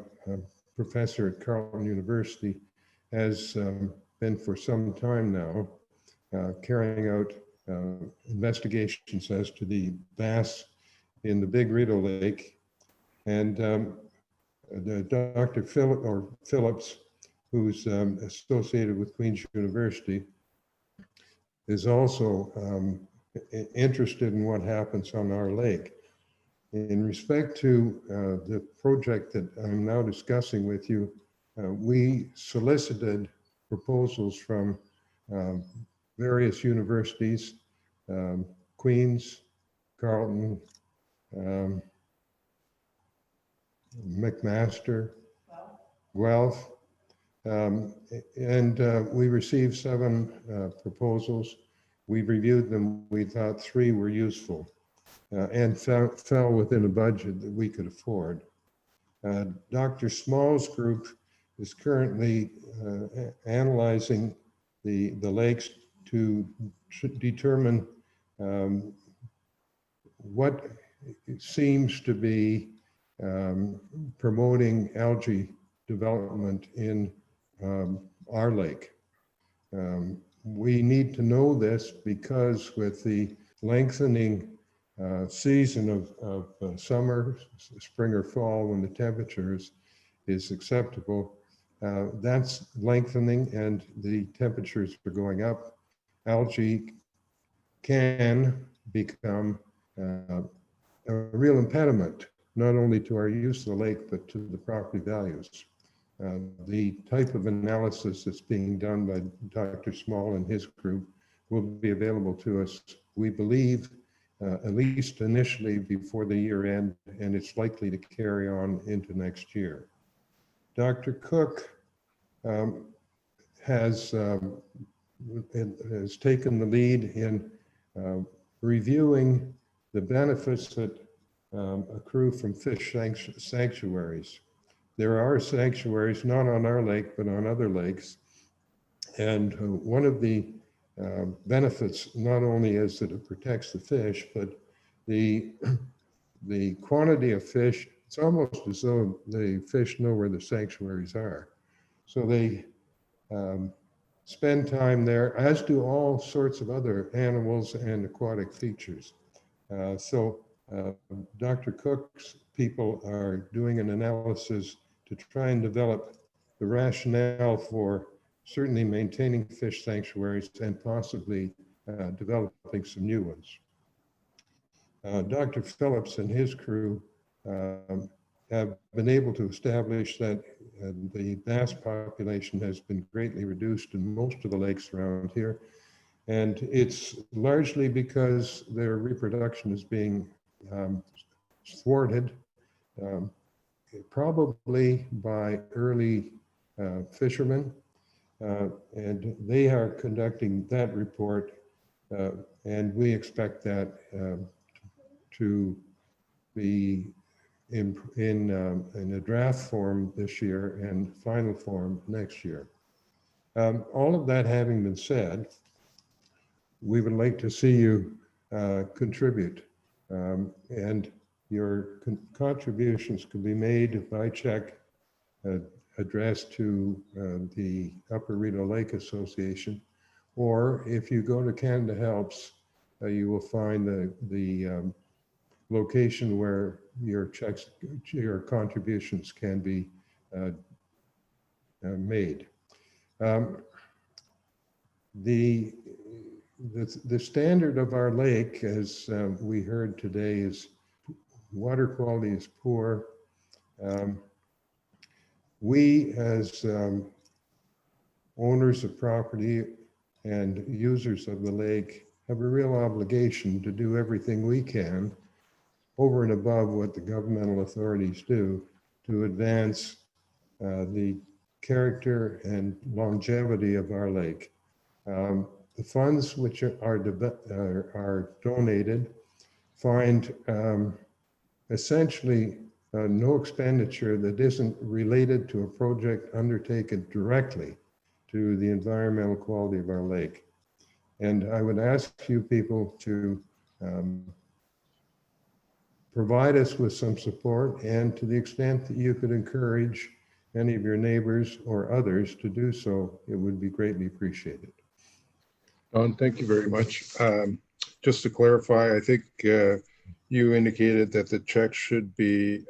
professor at Carleton University, has been for some time now carrying out investigations as to the bass in the Big Rideau Lake. And Dr. Phillips, who's associated with Queen's University, is also interested in what happens on our lake. In respect to the project that I'm now discussing with you, we solicited proposals from various universities, Queen's, Carleton, McMaster, Guelph, and we received 7 proposals. We reviewed them. We thought 3 were useful and fell within a budget that we could afford. Dr. Small's group is currently analyzing the lakes to determine what seems to be promoting algae development in our lake. We need to know this because with the lengthening season of summer, spring or fall, when the temperatures is acceptable, that's lengthening and the temperatures are going up. Algae can become a real impediment, not only to our use of the lake, but to the property values. The type of analysis that's being done by Dr. Small and his group will be available to us, we believe, at least initially before the year end, and it's likely to carry on into next year. Dr. Cook has taken the lead in reviewing the benefits that accrue from fish sanctuaries. There are sanctuaries, not on our lake, but on other lakes. And one of the benefits, not only is that it protects the fish, but the quantity of fish, it's almost as though the fish know where the sanctuaries are. So they spend time there, as do all sorts of other animals and aquatic features. Dr. Cook's people are doing an analysis to try and develop the rationale for certainly maintaining fish sanctuaries and possibly developing some new ones. Dr. Phillips and his crew have been able to establish that the bass population has been greatly reduced in most of the lakes around here. And it's largely because their reproduction is being thwarted, probably by early fishermen. And they are conducting that report, and we expect that to be in a draft form this year and final form next year. All of that having been said, we would like to see you contribute, and your contributions can be made by check addressed to the Upper Rideau Lake Association, or if you go to Canada Helps, you will find the location where your checks, your contributions can be made. The standard of our lake, as we heard today, is water quality is poor. We, as owners of property and users of the lake, have a real obligation to do everything we can over and above what the governmental authorities do to advance the character and longevity of our lake. The funds which are donated find essentially no expenditure that isn't related to a project undertaken directly to the environmental quality of our lake. And I would ask you people to provide us with some support, and to the extent that you could encourage any of your neighbors or others to do so, it would be greatly appreciated. Don, thank you very much. Just to clarify, I think you indicated that the check should be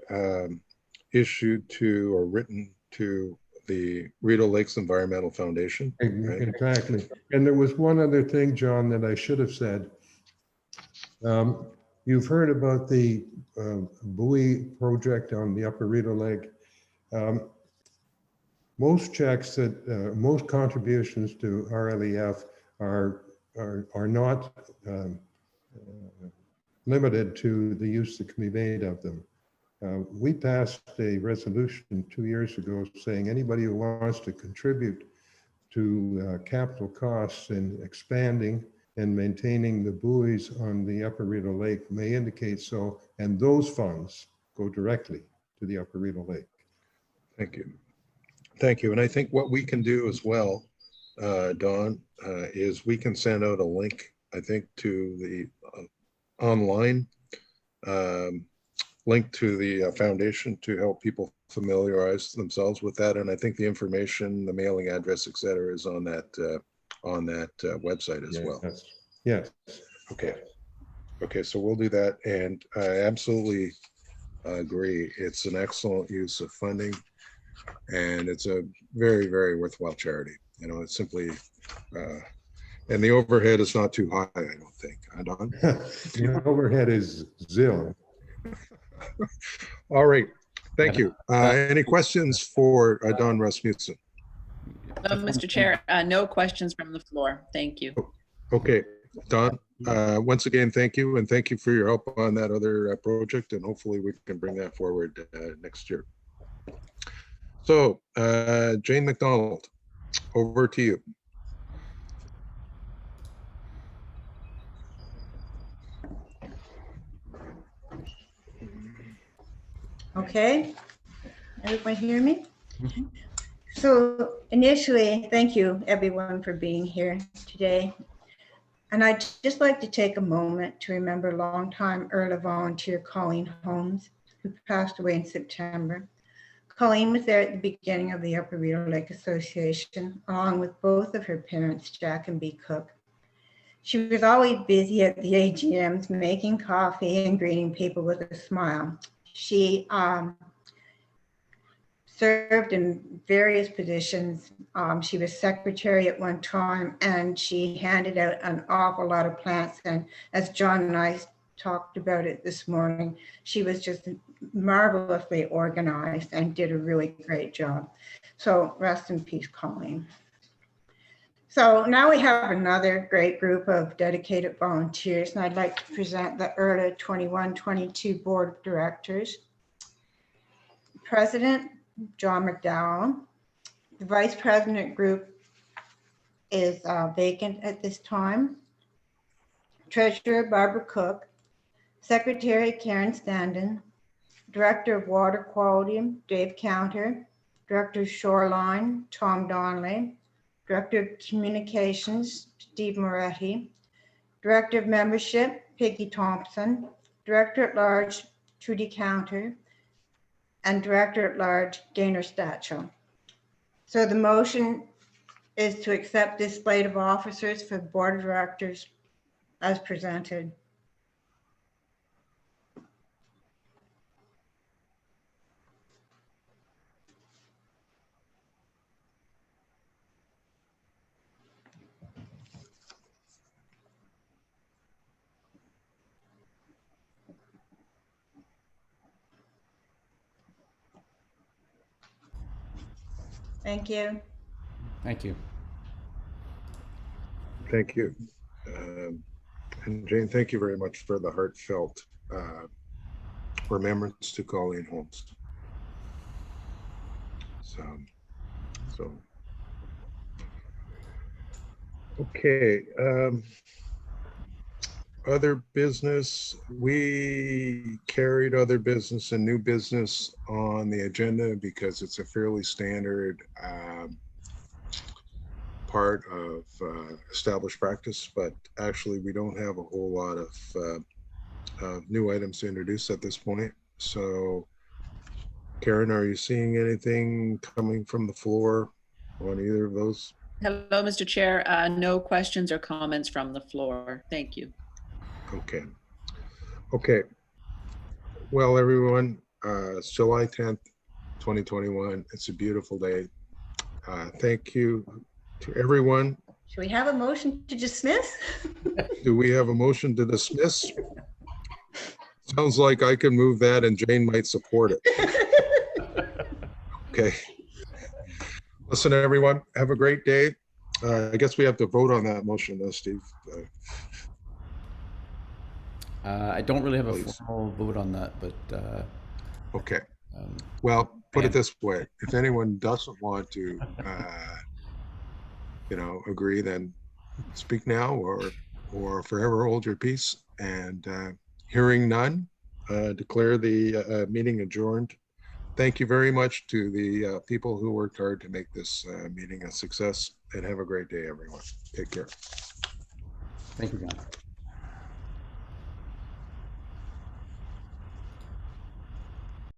issued to or written to the Rideau Lakes Environmental Foundation. Right? Exactly. And there was one other thing, John, that I should have said. You've heard about the buoy project on the Upper Rideau Lake. Most checks that, most contributions to RLEF are not limited to the use that can be made of them. We passed a resolution 2 years ago saying anybody who wants to contribute to capital costs in expanding and maintaining the buoys on the Upper Rideau Lake may indicate so, and those funds go directly to the Upper Rideau Lake. Thank you. Thank you. And I think what we can do as well, Don, is we can send out a link, I think, to the online link to the foundation to help people familiarize themselves with that. And I think the information, the mailing address, et cetera, is on that website as well. Yes. Okay. Okay, so we'll do that. And I absolutely agree. It's an excellent use of funding, and it's a very, very worthwhile charity. You know, it's simply, and the overhead is not too high, I don't think. Don? The overhead is zero. All right. Thank you. Any questions for Don Rasmussen? Mr. Chair, no questions from the floor. Thank you. Okay, Don, once again, thank you. And thank you for your help on that other project. And hopefully we can bring that forward next year. So Jane McDonald, over to you. Okay, everybody hear me? So initially, thank you everyone for being here today. And I'd just like to take a moment to remember longtime Urla volunteer Colleen Holmes, who passed away in September. Colleen was there at the beginning of the Upper Rideau Lake Association, along with both of her parents, Jack and Bee Cook. She was always busy at the AGMs, making coffee and greeting people with a smile. She served in various positions. She was secretary at one time, and she handed out an awful lot of plants. And as John and I talked about it this morning, she was just marvelously organized and did a really great job. So rest in peace, Colleen. So now we have another great group of dedicated volunteers, and I'd like to present the Urla 21-22 Board of Directors. President, John McDowell. The Vice President group is vacant at this time. Treasurer, Barbara Cook. Secretary, Karen Standen. Director of Water Quality, Dave Counter. Director of Shoreline, Tom Donnelly. Director of Communications, Steve Moretti. Director of Membership, Peggy Thompson. Director at Large, Trudy Counter. And Director at Large, Gaynor Stacho. So the motion is to accept this slate of officers for the Board of Directors as presented. Thank you. Thank you. Thank you. And Jane, thank you very much for the heartfelt remembrance to Colleen Holmes. So okay. Other business, we carried other business and new business on the agenda because it's a fairly standard part of established practice, but actually we don't have a whole lot of new items to introduce at this point. So Karen, are you seeing anything coming from the floor on either of those? Hello, Mr. Chair. No questions or comments from the floor. Thank you. Okay. Okay. Well, everyone, it's July 10th, 2021. It's a beautiful day. Thank you to everyone. Should we have a motion to dismiss? Do we have a motion to dismiss? Sounds like I can move that and Jane might support it. Okay. Listen, everyone, have a great day. I guess we have to vote on that motion, though, Steve. I don't really have a Please. formal vote on that, but Okay. um, Well, put it Pam. this way. If anyone doesn't want to, agree, then speak now or forever hold your peace. And hearing none, declare the meeting adjourned. Thank you very much to the people who worked hard to make this meeting a success, and have a great day, everyone. Take care. thank you, John.